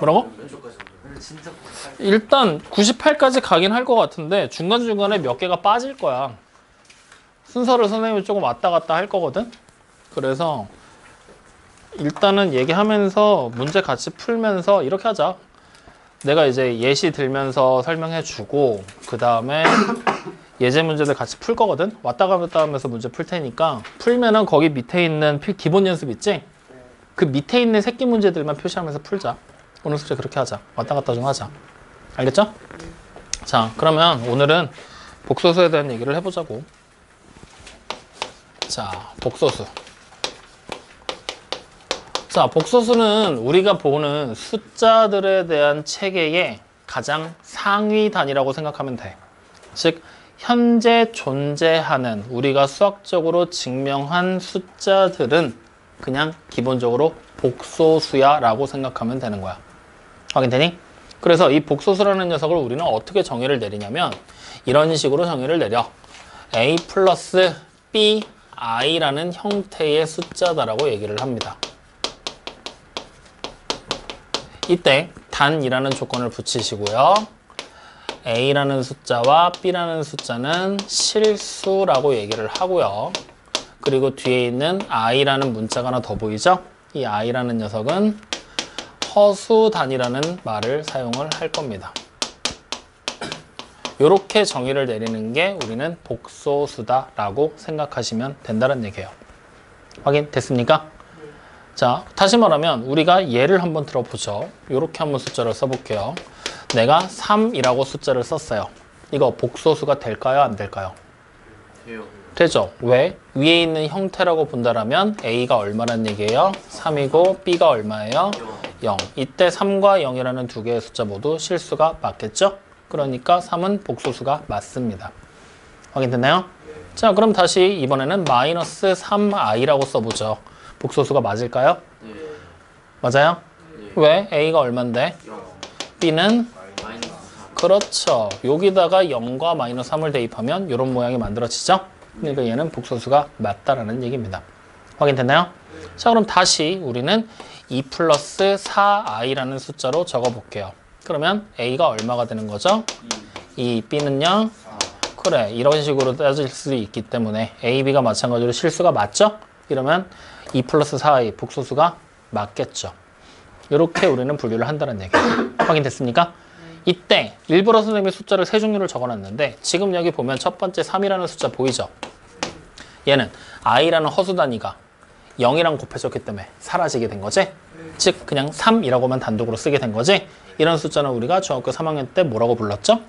뭐라고? 일단 98까지 가긴 할 것 같은데 중간중간에 몇 개가 빠질 거야. 순서를 선생님이 조금 왔다 갔다 할 거거든. 그래서 일단은 얘기하면서 문제 같이 풀면서 이렇게 하자. 내가 이제 예시 들면서 설명해 주고 그 다음에 예제 문제들 같이 풀 거거든. 왔다 갔다 하면서 문제 풀 테니까 풀면은 거기 밑에 있는 기본 연습 있지? 그 밑에 있는 새끼 문제들만 표시하면서 풀자. 오늘 숙제 그렇게 하자. 왔다 갔다 좀 하자. 알겠죠? 자, 그러면 오늘은 복소수에 대한 얘기를 해보자고. 자, 복소수. 자, 복소수는 우리가 보는 숫자들에 대한 체계의 가장 상위 단위라고 생각하면 돼. 즉, 현재 존재하는 우리가 수학적으로 증명한 숫자들은 그냥 기본적으로 복소수야 라고 생각하면 되는 거야. 확인되니? 그래서 이 복소수라는 녀석을 우리는 어떻게 정의를 내리냐면 이런 식으로 정의를 내려. a 플러스 b i라는 형태의 숫자다라고 얘기를 합니다. 이때 단이라는 조건을 붙이시고요. a라는 숫자와 b라는 숫자는 실수라고 얘기를 하고요. 그리고 뒤에 있는 i라는 문자가 하나 더 보이죠? 이 i라는 녀석은 허수단이라는 말을 사용을 할 겁니다. 이렇게 정의를 내리는 게 우리는 복소수다라고 생각하시면 된다는 얘기예요. 확인됐습니까? 자, 다시 말하면 우리가 예를 한번 들어보죠. 이렇게 한번 숫자를 써볼게요. 내가 3이라고 숫자를 썼어요. 이거 복소수가 될까요? 안 될까요? 돼요. 되죠. 왜? 위에 있는 형태라고 본다라면 A가 얼마란 얘기예요? 3이고 B가 얼마예요? 0. 이때 3과 0이라는 두 개의 숫자 모두 실수가 맞겠죠? 그러니까 3은 복소수가 맞습니다. 확인됐나요? 자, 그럼 다시 이번에는 마이너스 3i라고 써보죠. 복소수가 맞을까요? 네. 맞아요? 네. 왜? A가 얼만데? 0. B는? 마이너스 3. 그렇죠. 여기다가 0과 마이너스 3을 대입하면 이런 모양이 만들어지죠? 그러니까 얘는 복소수가 맞다라는 얘기입니다. 확인됐나요? 자, 그럼 다시 우리는 2 플러스 4i라는 숫자로 적어볼게요. 그러면 A가 얼마가 되는 거죠? 2. B는요? 4. 그래, 이런 식으로 따질 수 있기 때문에 A, B가 마찬가지로 실수가 맞죠? 이러면 2 플러스 4i 복소수가 맞겠죠. 이렇게 우리는 분류를 한다는 얘기예요. 확인됐습니까? 이때 일부러 선생님이 숫자를 세 종류를 적어놨는데 지금 여기 보면 첫 번째 3이라는 숫자 보이죠? 얘는 i라는 허수 단위가 0이랑 곱해졌기 때문에 사라지게 된 거지? 즉 그냥 3이라고만 단독으로 쓰게 된 거지? 이런 숫자는 우리가 중학교 3학년 때 뭐라고 불렀죠?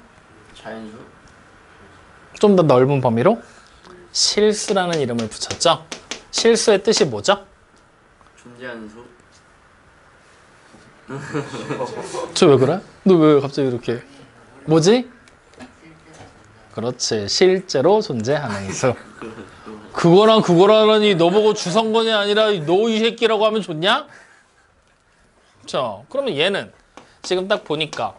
자연수? 좀 더 넓은 범위로 실수라는 이름을 붙였죠? 실수의 뜻이 뭐죠? 존재하는 수? 저 왜 그래? 너 왜 갑자기 이렇게 뭐지? 그렇지, 실제로 존재하는 수. 그거라니 너 보고 주성건이 아니라 너 이 새끼라고 하면 좋냐? 자, 그러면 얘는 지금 딱 보니까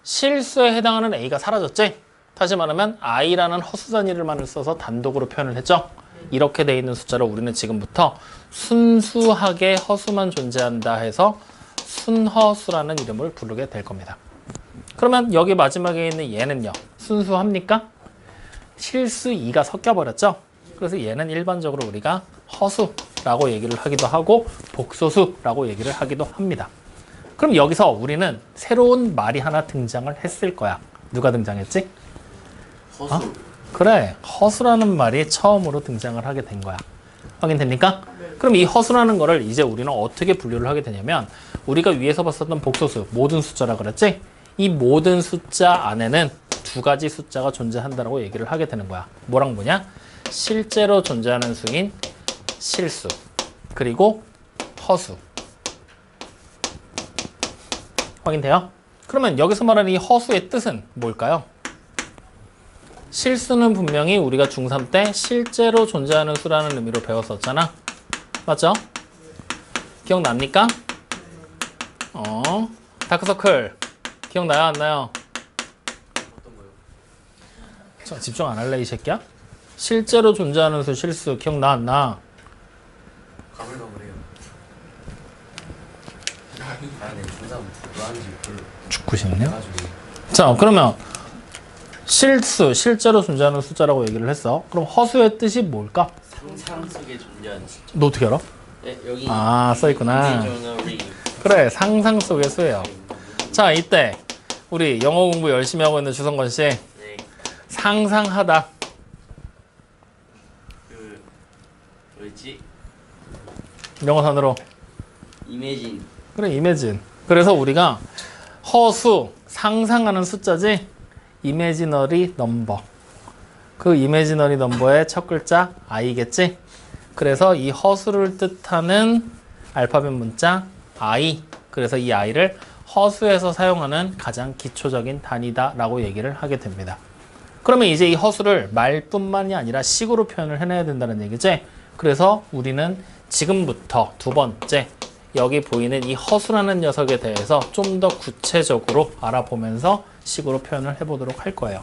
실수에 해당하는 A가 사라졌지? 다시 말하면 i라는 허수 단위를만을 써서 단독으로 표현을 했죠? 이렇게 돼 있는 숫자를 우리는 지금부터 순수하게 허수만 존재한다 해서 순허수라는 이름을 부르게 될 겁니다. 그러면 여기 마지막에 있는 얘는요, 순수합니까? 실수 2가 섞여버렸죠? 그래서 얘는 일반적으로 우리가 허수라고 얘기를 하기도 하고 복소수라고 얘기를 하기도 합니다. 그럼 여기서 우리는 새로운 말이 하나 등장을 했을 거야. 누가 등장했지? 허수. 어? 그래, 허수라는 말이 처음으로 등장을 하게 된 거야. 확인됩니까? 그럼 이 허수라는 거를 이제 우리는 어떻게 분류를 하게 되냐면 우리가 위에서 봤었던 복소수, 모든 숫자라 그랬지? 이 모든 숫자 안에는 두 가지 숫자가 존재한다고 얘기를 하게 되는 거야. 뭐랑 뭐냐? 실제로 존재하는 수인 실수, 그리고 허수. 확인돼요? 그러면 여기서 말하는 이 허수의 뜻은 뭘까요? 실수는 분명히 우리가 중3 때 실제로 존재하는 수라는 의미로 배웠었잖아. 맞죠? 기억납니까? 다크서클 기억나요? 안 나요? 어떤 거요? 자, 집중 안 할래 이 새끼야? 실제로 존재하는 수 실수 기억나 안 나? 가물가물해요. 네, 중삼 뭐 하는지 죽고 싶네요. 자, 그러면 실수, 실제로 존재하는 숫자라고 얘기를 했어. 그럼 허수의 뜻이 뭘까? 상상 속에 존재하는 숫자. 너 어떻게 알아? 네, 여기 아, 써있구나. 그래, 상상 속의 수예요. 자, 이때 우리 영어 공부 열심히 하고 있는 주성건 씨, 네, 상상하다. 그 뭐였지? 영어 단어로. 이매진. 그래, 이매진. 그래서 우리가 허수, 상상하는 숫자지, 이매지너리 넘버. 그 이매지너리 넘버의 첫 글자 i겠지? 그래서 이 허수를 뜻하는 알파벳 문자 i. 그래서 이 i를 허수에서 사용하는 가장 기초적인 단위다 라고 얘기를 하게 됩니다. 그러면 이제 이 허수를 말뿐만이 아니라 식으로 표현을 해내야 된다는 얘기지? 그래서 우리는 지금부터 두 번째 여기 보이는 이 허수라는 녀석에 대해서 좀 더 구체적으로 알아보면서 식으로 표현을 해보도록 할 거예요.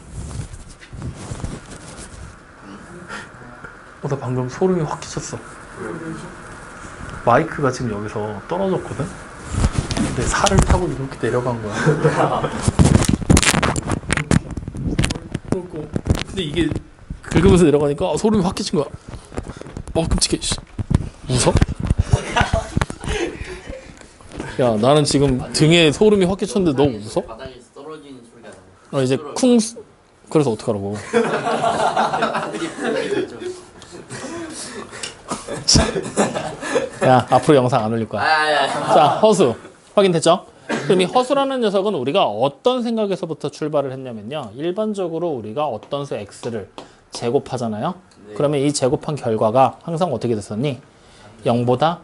나 방금 소름이 확 끼쳤어. 마이크가 지금 여기서 떨어졌거든? 근데 살을 타고 이렇게 내려간 거야. 근데 이게 긁으면서 내려가니까 소름이 확 끼친 거야. 끔찍해. 웃어? 야, 나는 지금 등에 소름이 확 끼쳤는데 너 웃어? 바닥에서 떨어지는 소리가 나. 이제 쿵. 그래서 어떡하라고. 야, 앞으로 영상 안 올릴 거야. 자, 허수. 확인됐죠? 그럼 이 허수라는 녀석은 우리가 어떤 생각에서부터 출발을 했냐면요. 일반적으로 우리가 어떤 수 x를 제곱하잖아요. 네. 그러면 이 제곱한 결과가 항상 어떻게 됐었니? 0보다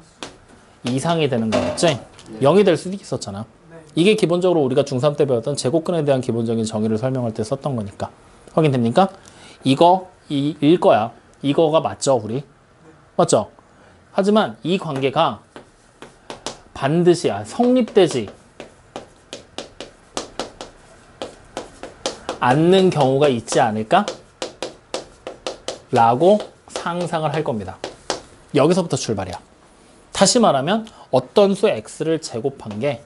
이상이 되는 거였지? 0이 될 수도 있었잖아. 이게 기본적으로 우리가 중3 때 배웠던 제곱근에 대한 기본적인 정의를 설명할 때 썼던 거니까. 확인됩니까? 일 거야. 이거가 맞죠, 우리? 맞죠? 하지만 이 관계가 반드시 성립되지 않는 경우가 있지 않을까? 라고 상상을 할 겁니다. 여기서부터 출발이야. 다시 말하면 어떤 수 x를 제곱한 게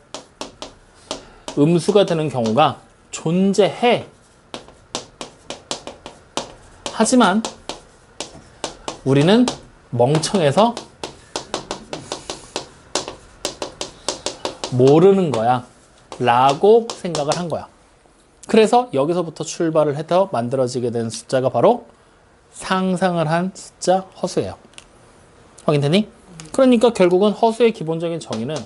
음수가 되는 경우가 존재해. 하지만 우리는 멍청해서 모르는 거야 라고 생각을 한 거야. 그래서 여기서부터 출발을 해서 만들어지게 된 숫자가 바로 상상을 한 숫자 허수예요. 확인되니? 그러니까 결국은 허수의 기본적인 정의는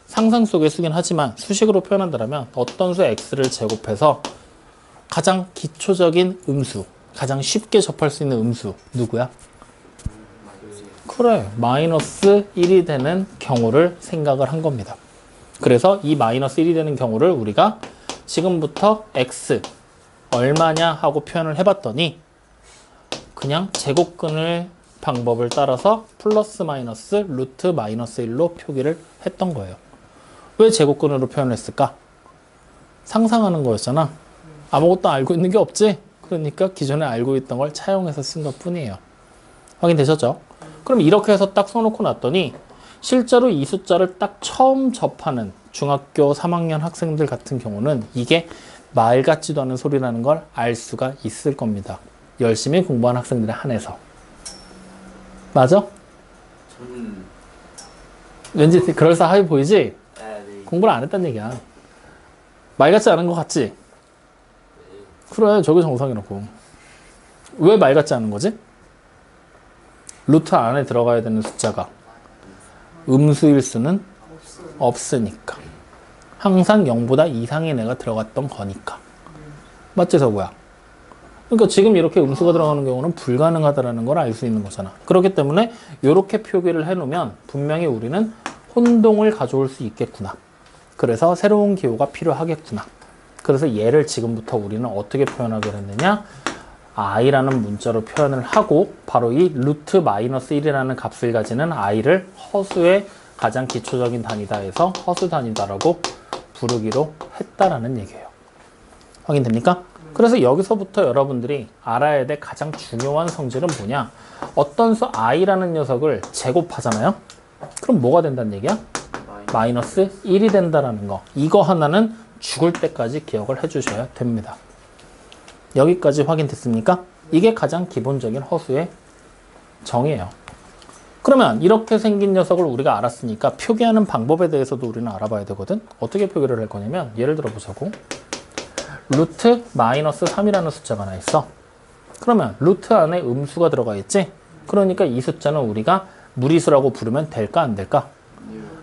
상상 속의 수긴 하지만 수식으로 표현한다면 어떤 수 x를 제곱해서 가장 기초적인 음수, 가장 쉽게 접할 수 있는 음수 누구야? 그래, 마이너스 1이 되는 경우를 생각을 한 겁니다. 그래서 이 마이너스 1이 되는 경우를 우리가 지금부터 x 얼마냐 하고 표현을 해봤더니 그냥 제곱근을 방법을 따라서 플러스 마이너스 루트 마이너스 1로 표기를 했던 거예요. 왜 제곱근으로 표현했을까? 상상하는 거였잖아. 아무것도 알고 있는 게 없지? 그러니까 기존에 알고 있던 걸 차용해서 쓴 것 뿐이에요. 확인되셨죠? 그럼 이렇게 해서 딱 써놓고 났더니 실제로 이 숫자를 딱 처음 접하는 중학교 3학년 학생들 같은 경우는 이게 말 같지도 않은 소리라는 걸 알 수가 있을 겁니다. 열심히 공부한 학생들에 한해서. 맞아? 저는 왠지 그럴싸하게 보이지? 네. 공부를 안 했단 얘기야. 말 같지 않은 것 같지? 그래, 저게 정상이라고. 왜 말 같지 않은 거지? 루트 안에 들어가야 되는 숫자가 음수일 수는 없으니까. 항상 0보다 이상의 애가 들어갔던 거니까. 맞지, 서구야? 그러니까 지금 이렇게 음수가 들어가는 경우는 불가능하다는 걸 알 수 있는 거잖아. 그렇기 때문에 이렇게 표기를 해놓으면 분명히 우리는 혼동을 가져올 수 있겠구나. 그래서 새로운 기호가 필요하겠구나. 그래서 얘를 지금부터 우리는 어떻게 표현하게 됐느냐? i라는 문자로 표현을 하고 바로 이 루트 마이너스 1이라는 값을 가지는 i를 허수의 가장 기초적인 단위다 해서 허수 단위다라고 부르기로 했다라는 얘기예요. 확인됩니까? 그래서 여기서부터 여러분들이 알아야 될 가장 중요한 성질은 뭐냐? 어떤 수 i라는 녀석을 제곱하잖아요? 그럼 뭐가 된다는 얘기야? 마이너스 1이 된다라는 거. 이거 하나는 죽을 때까지 기억을 해주셔야 됩니다. 여기까지 확인됐습니까? 이게 가장 기본적인 허수의 정의예요. 그러면 이렇게 생긴 녀석을 우리가 알았으니까 표기하는 방법에 대해서도 우리는 알아봐야 되거든. 어떻게 표기를 할 거냐면 예를 들어 보자고. 루트 마이너스 3이라는 숫자가 하나 있어. 그러면 루트 안에 음수가 들어가 있지? 그러니까 이 숫자는 우리가 무리수라고 부르면 될까 안 될까?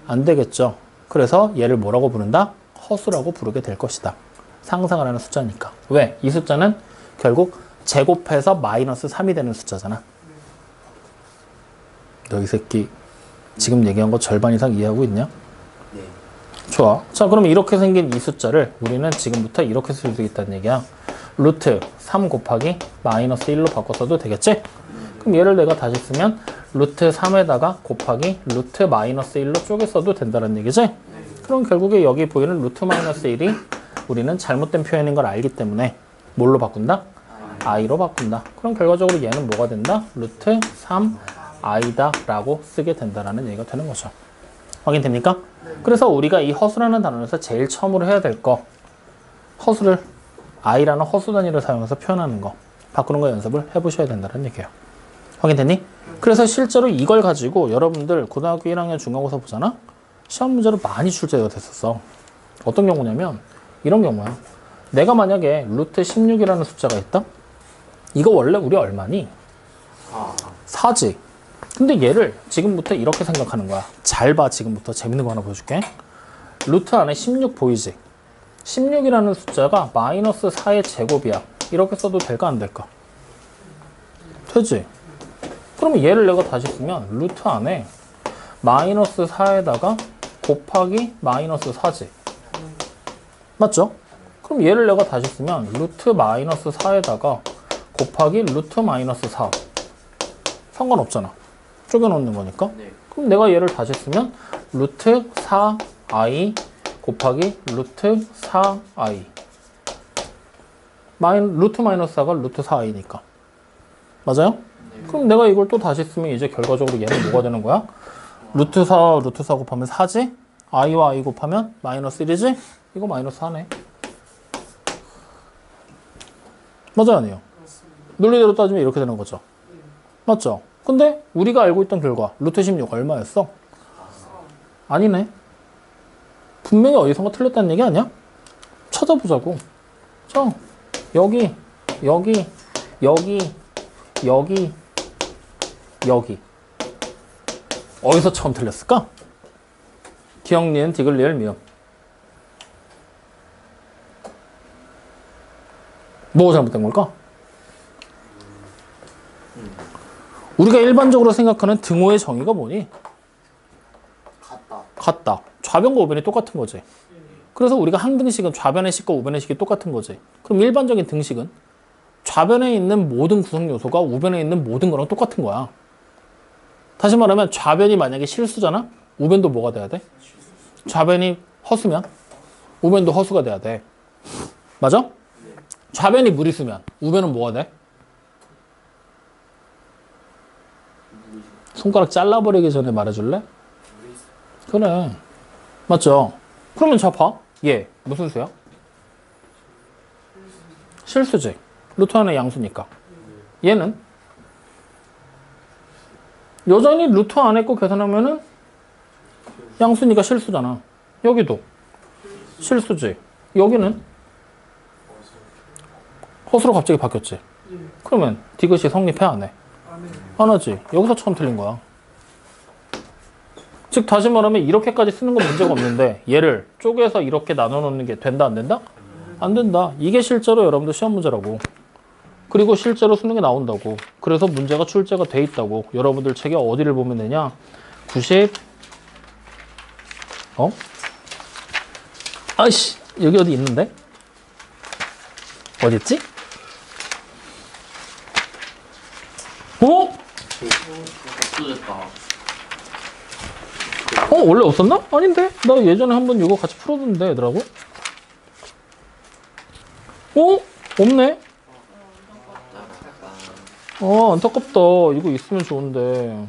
안 되겠죠. 그래서 얘를 뭐라고 부른다? 허수라고 부르게 될 것이다. 상상을 하는 숫자니까. 왜? 이 숫자는 결국 제곱해서 마이너스 3이 되는 숫자잖아. 너 이 새끼 지금 얘기한 거 절반 이상 이해하고 있냐? 네. 좋아. 자, 그러면 이렇게 생긴 이 숫자를 우리는 지금부터 이렇게 쓸 수 있다는 얘기야. 루트 3 곱하기 마이너스 1로 바꿔서도 되겠지? 그럼 얘를 내가 다시 쓰면 루트 3에다가 곱하기 루트 마이너스 1로 쪼개 써도 된다는 얘기지? 그럼 결국에 여기 보이는 루트 마이너스 1이 우리는 잘못된 표현인 걸 알기 때문에 뭘로 바꾼다? i로 바꾼다. 그럼 결과적으로 얘는 뭐가 된다? 루트 3i다 라고 쓰게 된다는 얘기가 되는 거죠. 확인됩니까? 그래서 우리가 이 허수라는 단원에서 제일 처음으로 해야 될 거, 허수를 i라는 허수 단위를 사용해서 표현하는 거, 바꾸는 거 연습을 해보셔야 된다는 얘기예요. 확인됐니? 그래서 실제로 이걸 가지고 여러분들 고등학교 1학년 중간고사 보잖아? 시험 문제로 많이 출제가 됐었어. 어떤 경우냐면 이런 경우야. 내가 만약에 루트 16이라는 숫자가 있다? 이거 원래 우리 얼마니? 4지. 근데 얘를 지금부터 이렇게 생각하는 거야. 잘 봐. 지금부터 재밌는 거 하나 보여줄게. 루트 안에 16 보이지? 16이라는 숫자가 마이너스 4의 제곱이야. 이렇게 써도 될까 안 될까? 되지? 그러면 얘를 내가 다시 쓰면 루트 안에 마이너스 4에다가 곱하기 마이너스 4지. 맞죠? 그럼 얘를 내가 다시 쓰면 루트 마이너스 4에다가 곱하기 루트 마이너스 4. 상관없잖아. 쪼개놓는 거니까. 네. 그럼 내가 얘를 다시 쓰면 루트 4i 곱하기 루트 4i. 루트 마이너스 4가 루트 4i니까. 맞아요? 네. 그럼 내가 이걸 또 다시 쓰면 이제 결과적으로 얘는 뭐가 되는 거야? 루트 4 곱하면 4지? i와 i 곱하면 마이너스 1이지? 이거 마이너스 4네. 맞아요, 아니에요? 논리대로 따지면 이렇게 되는 거죠. 맞죠? 근데 우리가 알고 있던 결과 루트 16 얼마였어? 아니네. 분명히 어디선가 틀렸다는 얘기 아니야? 찾아보자고. 자, 여기 어디서 처음 틀렸을까? 기억, 니은, 디귿, 리을, 미음. 뭐가 잘못된 걸까? 우리가 일반적으로 생각하는 등호의 정의가 뭐니? 같다. 좌변과 우변이 똑같은 거지. 그래서 우리가 항등식은 좌변의 식과 우변의 식이 똑같은 거지. 그럼 일반적인 등식은 좌변에 있는 모든 구성 요소가 우변에 있는 모든 거랑 똑같은 거야. 다시 말하면 좌변이 만약에 실수잖아? 우변도 뭐가 돼야 돼? 좌변이 허수면 우변도 허수가 돼야 돼. 맞아? 좌변이 무리수면 우변은 뭐가 돼? 손가락 잘라버리기 전에 말해줄래? 그래. 맞죠? 그러면 자 봐. 얘 무슨 수야? 실수지. 루트 안에 양수니까. 얘는 여전히 루트 안에 거 계산하면은 양수니까 실수잖아. 여기도 실수지. 여기는 허수로 갑자기 바뀌었지. 그러면 디귿이 성립해 안 해? 안 하지. 여기서 처음 틀린 거야. 즉 다시 말하면 이렇게까지 쓰는 건 문제가 없는데 얘를 쪼개서 이렇게 나눠 놓는 게 된다 안 된다? 안 된다. 이게 실제로 여러분들 시험 문제라고. 그리고 실제로 수능에 나온다고. 그래서 문제가 출제가 돼 있다고. 여러분들 책에 어디를 보면 되냐? 90 아이씨 여기 어디 있는데? 어디 있지? 없어졌다. 원래 없었나? 아닌데? 나 예전에 한번 이거 같이 풀었는데 얘들하고. 없네? 안타깝다. 이거 있으면 좋은데.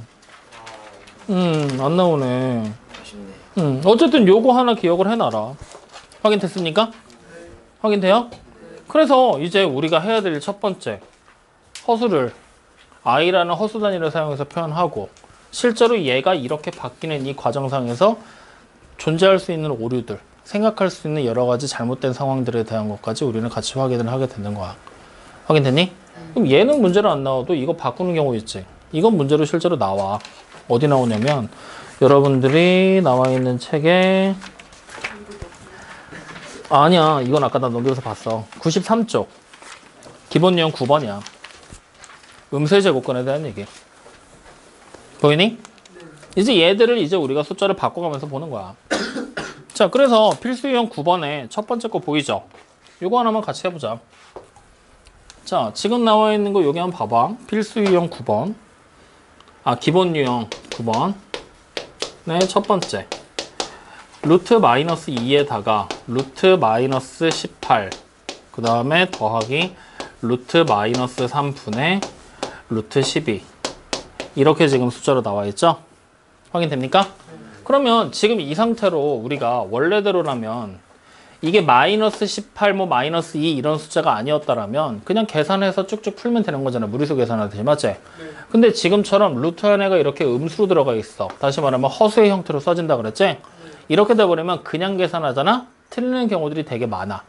안 나오네. 아쉽네. 어쨌든 요거 하나 기억을 해놔라. 확인됐습니까? 확인돼요? 그래서 이제 우리가 해야 될 첫 번째 허수를 i라는 허수 단위를 사용해서 표현하고 실제로 얘가 이렇게 바뀌는 이 과정상에서 존재할 수 있는 오류들, 생각할 수 있는 여러 가지 잘못된 상황들에 대한 것까지 우리는 같이 확인을 하게 되는 거야. 확인됐니? 그럼 얘는 문제로 안 나와도 이거 바꾸는 경우 있지. 이건 문제로 실제로 나와. 어디 나오냐면 여러분들이 나와 있는 책에 아니야, 이건 아까 나 넘겨서 봤어. 93쪽 기본 유형 9번이야. 음수의 제곱근에 대한 얘기. 보이니? 이제 얘들을 이제 우리가 숫자를 바꿔가면서 보는 거야. 자, 그래서 필수 유형 9번에 첫 번째 거 보이죠? 요거 하나만 같이 해보자. 자, 지금 나와 있는 거 여기 한번 봐봐. 필수 유형 9번. 기본 유형 9번. 네, 첫 번째. 루트 마이너스 2에다가 루트 마이너스 18. 그 다음에 더하기 루트 마이너스 3분의 루트 12. 이렇게 지금 숫자로 나와 있죠? 확인됩니까? 그러면 지금 이 상태로 우리가 원래대로라면 이게 마이너스 18, 뭐 마이너스 2 이런 숫자가 아니었다라면 그냥 계산해서 쭉쭉 풀면 되는 거잖아. 무리수 계산하듯이. 맞지? 네. 근데 지금처럼 루트 안에가 이렇게 음수로 들어가 있어. 다시 말하면 허수의 형태로 써진다 그랬지? 네. 이렇게 돼버리면 그냥 계산하잖아? 틀리는 경우들이 되게 많아.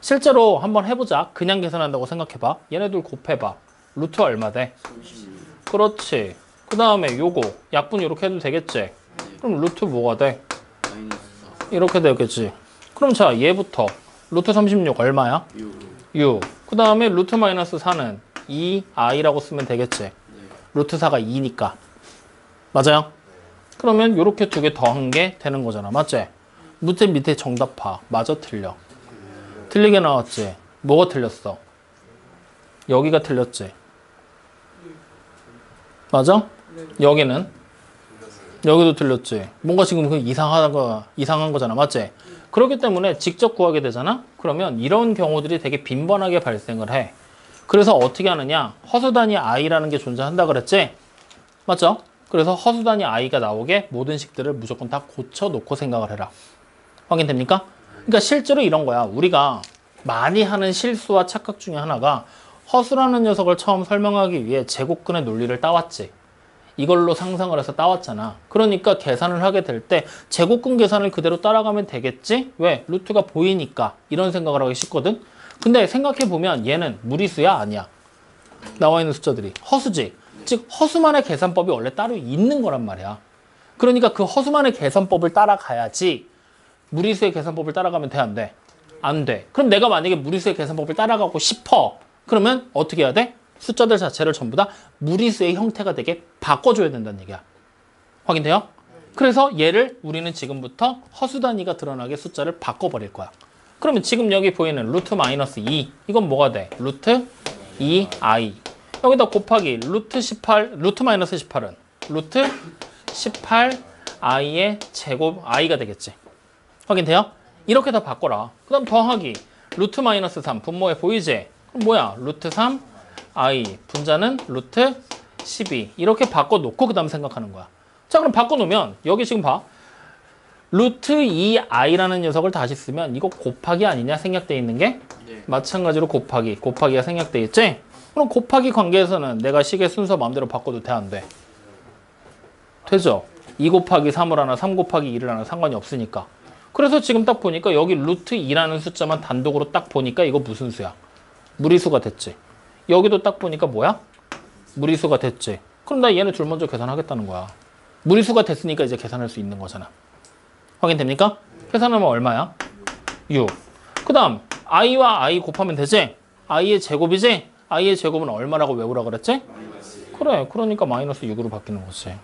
실제로 한번 해보자. 그냥 계산한다고 생각해봐. 얘네들 곱해봐. 루트 얼마 돼? 36. 그렇지. 그 다음에 요거 약분 이렇게 해도 되겠지? 네. 그럼 루트 뭐가 돼? 마이너스 4. 이렇게 되겠지. 그럼 자, 얘부터 루트 36 얼마야? 6. 그 다음에 루트 마이너스 4는 2i라고 쓰면 되겠지. 네. 루트 4가 2니까. 맞아요? 그러면 이렇게 두 개 더한 게 되는 거잖아. 맞지? 밑에 정답 봐. 맞아, 틀려. 틀리게 나왔지? 뭐가 틀렸어? 여기가 틀렸지? 맞아? 여기는? 여기도 틀렸지? 뭔가 지금 그 이상한 거잖아. 맞지? 그렇기 때문에 직접 구하게 되잖아? 그러면 이런 경우들이 되게 빈번하게 발생을 해. 그래서 어떻게 하느냐? 허수 단위 i라는 게 존재한다 그랬지? 맞죠? 그래서 허수 단위 i가 나오게 모든 식들을 무조건 다 고쳐놓고 생각을 해라. 확인됩니까? 그러니까 실제로 이런 거야. 우리가 많이 하는 실수와 착각 중에 하나가 허수라는 녀석을 처음 설명하기 위해 제곱근의 논리를 따왔지. 이걸로 상상을 해서 따왔잖아. 그러니까 계산을 하게 될 때 제곱근 계산을 그대로 따라가면 되겠지? 왜? 루트가 보이니까. 이런 생각을 하기 쉽거든? 근데 생각해보면 얘는 무리수야? 아니야? 나와 있는 숫자들이. 허수지? 즉 허수만의 계산법이 원래 따로 있는 거란 말이야. 그러니까 그 허수만의 계산법을 따라가야지 무리수의 계산법을 따라가면 돼? 안 돼? 안 돼. 그럼 내가 만약에 무리수의 계산법을 따라가고 싶어. 그러면 어떻게 해야 돼? 숫자들 자체를 전부 다 무리수의 형태가 되게 바꿔줘야 된다는 얘기야. 확인돼요? 그래서 얘를 우리는 지금부터 허수 단위가 드러나게 숫자를 바꿔버릴 거야. 그러면 지금 여기 보이는 루트 마이너스 2 이건 뭐가 돼? 루트 2i 여기다 곱하기 루트 18 루트 마이너스 18은 루트 18i의 제곱 i가 되겠지. 확인돼요? 이렇게 다 바꿔라. 그 다음 더하기 루트 마이너스 3 분모에 보이지? 그럼 뭐야? 루트 3 i 분자는 루트 12 이렇게 바꿔놓고 그 다음 생각하는 거야. 자, 그럼 바꿔놓으면 여기 지금 봐. 루트 2i라는 녀석을 다시 쓰면 이거 곱하기 아니냐 생략돼 있는 게? 네. 마찬가지로 곱하기가 생략돼 있지? 그럼 곱하기 관계에서는 내가 식의 순서 마음대로 바꿔도 돼? 안 돼? 되죠? 2 곱하기 3을 하나 3 곱하기 2를 하나 상관이 없으니까. 그래서 지금 딱 보니까 여기 루트 2라는 숫자만 단독으로 딱 보니까 이거 무슨 수야? 무리수가 됐지. 여기도 딱 보니까 뭐야? 무리수가 됐지. 그럼 나 얘네 둘 먼저 계산하겠다는 거야. 무리수가 됐으니까 이제 계산할 수 있는 거잖아. 확인됩니까? 계산하면 얼마야? 6. 그 다음 i와 i 곱하면 되지? i의 제곱이지? i의 제곱은 얼마라고 외우라 그랬지? 그래. 그러니까 마이너스 6으로 바뀌는 거지.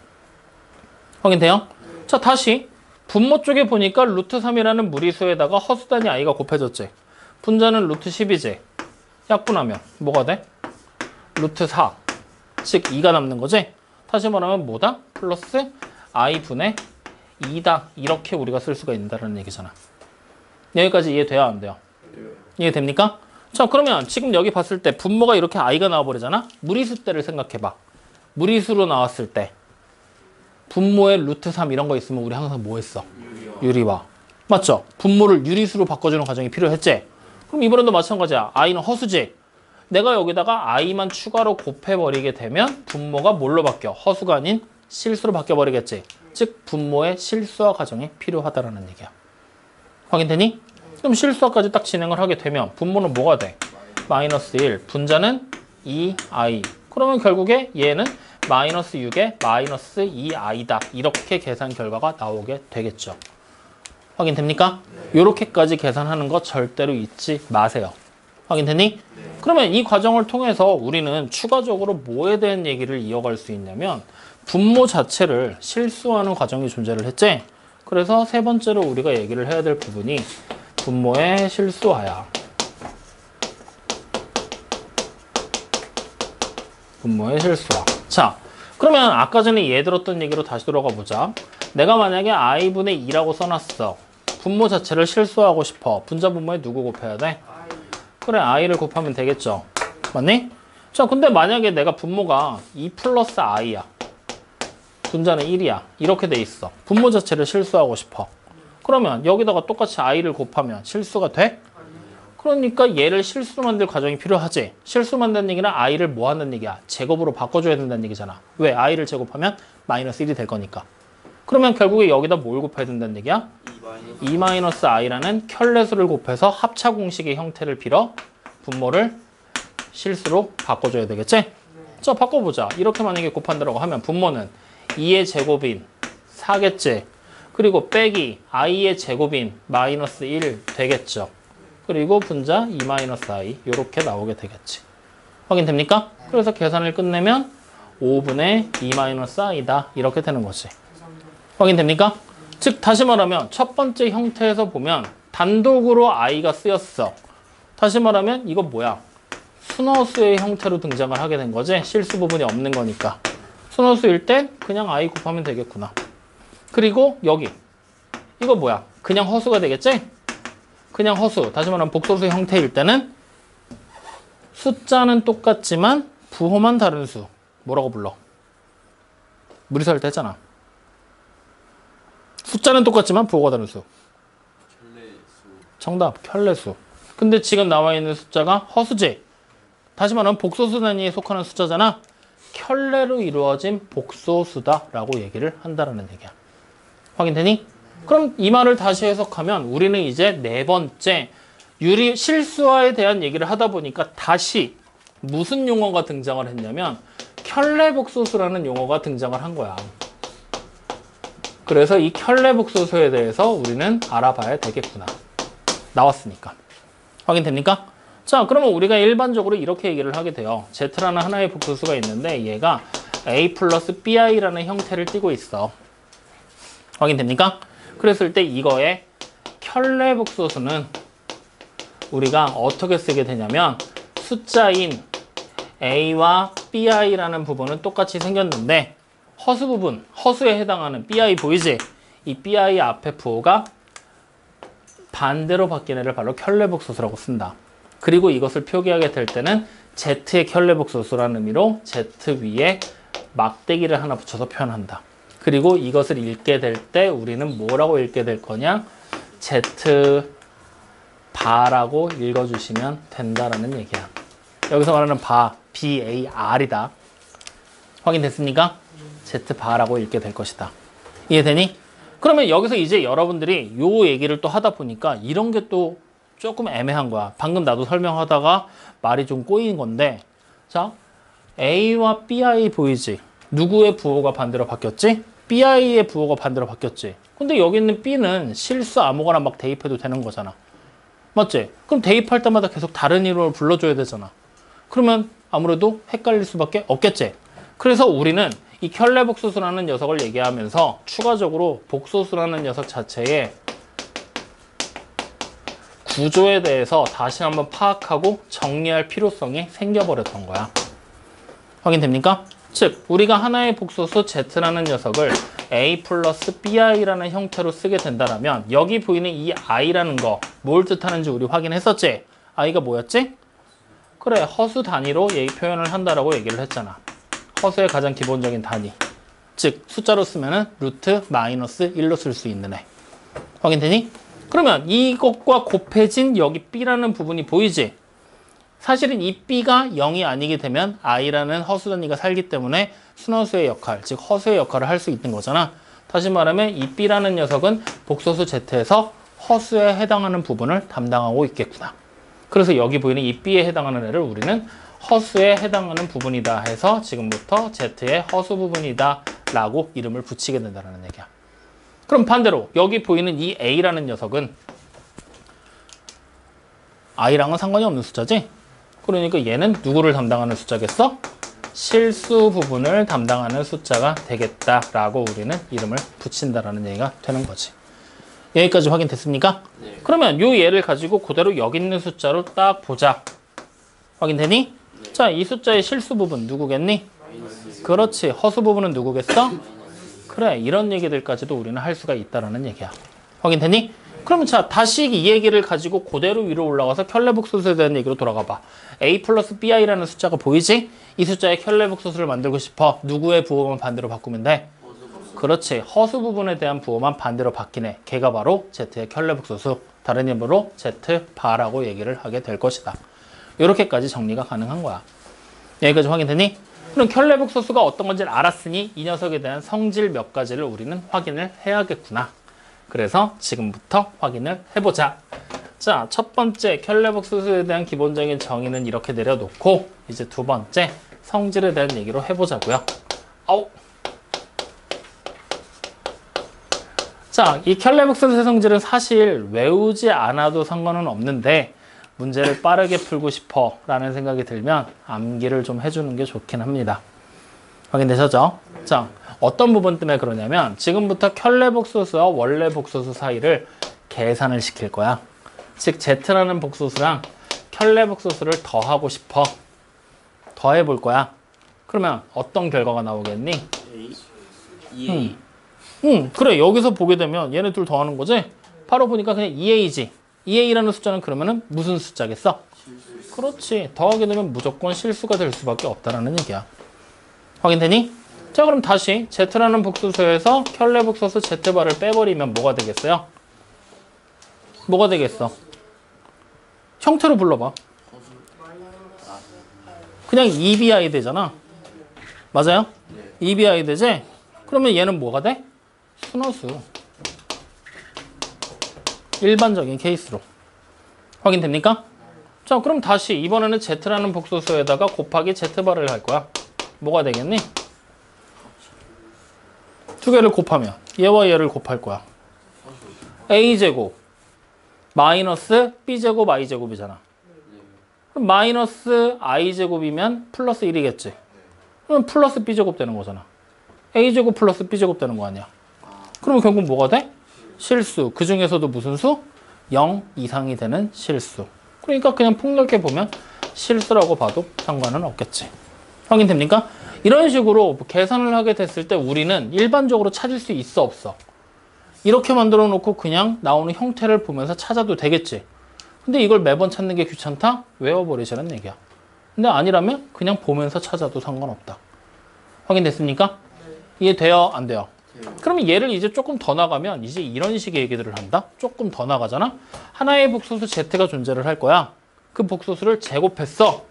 확인돼요? 자, 다시 분모 쪽에 보니까 루트 3이라는 무리수에다가 허수 단위 i가 곱해졌지. 분자는 루트 10이지. 약분하면 뭐가 돼? 루트 4. 즉 2가 남는 거지? 다시 말하면 뭐다? 플러스 i분의 2다. 이렇게 우리가 쓸 수가 있다는 얘기잖아. 여기까지 이해돼야 안 돼요? 이해됩니까? 자, 그러면 지금 여기 봤을 때 분모가 이렇게 i가 나와버리잖아? 무리수 때를 생각해봐. 무리수로 나왔을 때 분모에 루트 3 이런 거 있으면 우리 항상 뭐 했어? 유리화. 맞죠? 분모를 유리수로 바꿔주는 과정이 필요했지? 그럼 이번에도 마찬가지야. i는 허수지? 내가 여기다가 i만 추가로 곱해버리게 되면 분모가 뭘로 바뀌어? 허수가 아닌 실수로 바뀌어버리겠지? 즉 분모의 실수화 과정이 필요하다라는 얘기야. 확인되니? 그럼 실수화까지 딱 진행을 하게 되면 분모는 뭐가 돼? 마이너스 1, 분자는 2i. 그러면 결국에 얘는 마이너스 6에 마이너스 2i다. 이렇게 계산 결과가 나오게 되겠죠. 확인됩니까? 이렇게까지 계산하는 거 절대로 잊지 마세요. 확인되니? 그러면 이 과정을 통해서 우리는 추가적으로 뭐에 대한 얘기를 이어갈 수 있냐면 분모 자체를 실수하는 과정이 존재를 했지? 그래서 세 번째로 우리가 얘기를 해야 될 부분이 분모의 실수화야. 분모의 실수화. 자, 그러면 아까 전에 얘 들었던 얘기로 다시 돌아가 보자. 내가 만약에 i분의 2라고 써놨어. 분모 자체를 실수하고 싶어. 분자 분모에 누구 곱해야 돼? 그래, i를 곱하면 되겠죠. 맞니? 자, 근데 만약에 내가 분모가 2 플러스 i야. 분자는 1이야. 이렇게 돼 있어. 분모 자체를 실수하고 싶어. 그러면 여기다가 똑같이 i를 곱하면 실수가 돼? 그러니까 얘를 실수로 만들 과정이 필요하지. 실수로 만드는 얘기는 i를 뭐 하는 얘기야? 제곱으로 바꿔줘야 된다는 얘기잖아. 왜? i를 제곱하면 마이너스 1이 될 거니까. 그러면 결국에 여기다 뭘 곱해야 된다는 얘기야? 2-i라는 켤레수를 곱해서 합차 공식의 형태를 빌어 분모를 실수로 바꿔줘야 되겠지? 자, 바꿔보자. 이렇게 만약에 곱한다고 하면 분모는 2의 제곱인 4겠지? 그리고 빼기 i의 제곱인 마이너스 1 되겠죠? 그리고 분자 2-i 이렇게 나오게 되겠지. 확인됩니까? 그래서 계산을 끝내면 5분의 2-i다 이렇게 되는 거지. 확인됩니까? 즉 다시 말하면 첫 번째 형태에서 보면 단독으로 i가 쓰였어. 다시 말하면 이거 뭐야? 순허수의 형태로 등장을 하게 된 거지. 실수 부분이 없는 거니까. 순허수일 땐 그냥 i 곱하면 되겠구나. 그리고 여기 이거 뭐야? 그냥 허수가 되겠지? 그냥 허수. 다시 말하면 복소수 형태일 때는 숫자는 똑같지만 부호만 다른 수. 뭐라고 불러? 무리수 할 때 했잖아. 숫자는 똑같지만 부호가 다른 수. 정답, 켤레수. 근데 지금 나와 있는 숫자가 허수지. 다시 말하면 복소수 단위에 속하는 숫자잖아. 켤레로 이루어진 복소수다라고 얘기를 한다는 얘기야. 확인되니? 그럼 이 말을 다시 해석하면 우리는 이제 네 번째 유리 실수화에 대한 얘기를 하다 보니까 다시 무슨 용어가 등장을 했냐면 켤레 복소수라는 용어가 등장을 한 거야. 그래서 이 켤레 복소수에 대해서 우리는 알아봐야 되겠구나. 나왔으니까. 확인됩니까? 자, 그러면 우리가 일반적으로 이렇게 얘기를 하게 돼요. Z라는 하나의 복소수가 있는데 얘가 A 플러스 BI라는 형태를 띠고 있어. 확인됩니까? 그랬을 때 이거의 켤레 복소수는 우리가 어떻게 쓰게 되냐면 숫자인 A와 BI라는 부분은 똑같이 생겼는데 허수 부분, 허수에 해당하는 BI 보이지? 이 BI 앞에 부호가 반대로 바뀐 애를 바로 켤레 복소수라고 쓴다. 그리고 이것을 표기하게 될 때는 Z의 켤레 복소수라는 의미로 Z 위에 막대기를 하나 붙여서 표현한다. 그리고 이것을 읽게 될 때 우리는 뭐라고 읽게 될 거냐? Z 바라고 읽어주시면 된다라는 얘기야. 여기서 말하는 바, B-A-R이다. 확인됐습니까? Z 바라고 읽게 될 것이다. 이해되니? 그러면 여기서 이제 여러분들이 요 얘기를 또 하다 보니까 이런 게 또 조금 애매한 거야. 방금 나도 설명하다가 말이 좀 꼬인 건데, 자, A와 BI 보이지? 누구의 부호가 반대로 바뀌었지? BI의 부호가 반대로 바뀌었지. 근데 여기 있는 B는 실수 아무거나 막 대입해도 되는 거잖아. 맞지? 그럼 대입할 때마다 계속 다른 이름을 불러줘야 되잖아. 그러면 아무래도 헷갈릴 수밖에 없겠지. 그래서 우리는 이 켤레 복소수라는 녀석을 얘기하면서 추가적으로 복소수라는 녀석 자체의 구조에 대해서 다시 한번 파악하고 정리할 필요성이 생겨버렸던 거야. 확인됩니까? 즉 우리가 하나의 복소수 Z라는 녀석을 A 플러스 BI라는 형태로 쓰게 된다면 여기 보이는 이 I라는 거 뭘 뜻하는지 우리 확인했었지? I가 뭐였지? 그래, 허수 단위로 얘 표현을 한다라고 얘기를 했잖아. 허수의 가장 기본적인 단위. 즉 숫자로 쓰면은 루트 마이너스 1로 쓸 수 있는 애. 확인되니? 그러면 이것과 곱해진 여기 b라는 부분이 보이지? 사실은 이 b가 0이 아니게 되면 i라는 허수 단위가 살기 때문에 순허수의 역할, 즉 허수의 역할을 할 수 있는 거잖아. 다시 말하면 이 b라는 녀석은 복소수 z에서 허수에 해당하는 부분을 담당하고 있겠구나. 그래서 여기 보이는 이 b에 해당하는 애를 우리는 허수에 해당하는 부분이다 해서 지금부터 z의 허수 부분이다 라고 이름을 붙이게 된다는 얘기야. 그럼 반대로 여기 보이는 이 a라는 녀석은 i랑은 상관이 없는 숫자지? 그러니까 얘는 누구를 담당하는 숫자겠어? 실수 부분을 담당하는 숫자가 되겠다라고 우리는 이름을 붙인다라는 얘기가 되는 거지. 여기까지 확인됐습니까? 네. 그러면 요 얘를 가지고 그대로 여기 있는 숫자로 딱 보자. 확인되니? 네. 자, 이 숫자의 실수 부분 누구겠니? 마이너스. 그렇지. 허수 부분은 누구겠어? 그래. 이런 얘기들까지도 우리는 할 수가 있다라는 얘기야. 확인되니? 그러면 자, 다시 이 얘기를 가지고 그대로 위로 올라가서 켤레복소수에 대한 얘기로 돌아가 봐. a 플러스 bi라는 숫자가 보이지? 이 숫자의 켤레복소수를 만들고 싶어. 누구의 부호만 반대로 바꾸면 돼? 그렇지. 허수 부분에 대한 부호만 반대로 바뀌네. 걔가 바로 z의 켤레복소수. 다른 이름으로 z바라고 얘기를 하게 될 것이다. 이렇게까지 정리가 가능한 거야. 여기까지 확인되니? 그럼 켤레복소수가 어떤 건지 알았으니 이 녀석에 대한 성질 몇 가지를 우리는 확인을 해야겠구나. 그래서 지금부터 확인을 해보자. 자, 첫 번째 켤레복소수에 대한 기본적인 정의는 이렇게 내려놓고 이제 두 번째 성질에 대한 얘기로 해보자고요. 아우. 자, 이 켤레복소수의 성질은 사실 외우지 않아도 상관은 없는데 문제를 빠르게 풀고 싶어 라는 생각이 들면 암기를 좀 해주는 게 좋긴 합니다. 확인되셨죠? 자, 어떤 부분 때문에 그러냐면 지금부터 켤레복소수와 원래 복소수 사이를 계산을 시킬 거야. 즉 z라는 복소수랑 켤레복소수를 더하고 싶어. 더해볼 거야. 그러면 어떤 결과가 나오겠니? A. 그래. 여기서 보게 되면 얘네 둘 더하는 거지? 바로 보니까 그냥 2a지. 2a라는 숫자는 그러면은 무슨 숫자겠어? 그렇지. 더하게 되면 무조건 실수가 될 수밖에 없다라는 얘기야. 확인되니? 자, 그럼 다시 z라는 복소수에서 켤레복소수 z바를 빼버리면 뭐가 되겠어요? 뭐가 되겠어? 형태로 불러봐. 그냥 2bi 되잖아. 맞아요? 2bi 되지? 그러면 얘는 뭐가 돼? 순허수. 일반적인 케이스로. 확인됩니까? 자, 그럼 다시 이번에는 z라는 복소수에다가 곱하기 z바를 할 거야. 뭐가 되겠니? 두 개를 곱하면 얘와 얘를 곱할 거야. a제곱 마이너스 b제곱 i제곱이잖아. 그럼 마이너스 i제곱이면 플러스 1이겠지. 그럼 플러스 b제곱 되는 거잖아. a제곱 플러스 b제곱 되는 거 아니야. 그러면 결국 뭐가 돼? 실수. 그 중에서도 무슨 수? 0 이상이 되는 실수. 그러니까 그냥 폭넓게 보면 실수라고 봐도 상관은 없겠지. 확인됩니까? 이런 식으로 계산을 하게 됐을 때 우리는 일반적으로 찾을 수 있어 없어? 이렇게 만들어 놓고 그냥 나오는 형태를 보면서 찾아도 되겠지. 근데 이걸 매번 찾는 게 귀찮다? 외워버리자는 얘기야. 근데 아니라면 그냥 보면서 찾아도 상관없다. 확인됐습니까? 이해돼요? 안 돼요? 그러면 얘를 이제 조금 더 나가면 이제 이런 식의 얘기들을 한다? 조금 더 나가잖아? 하나의 복소수 z가 존재를 할 거야. 그 복소수를 제곱했어.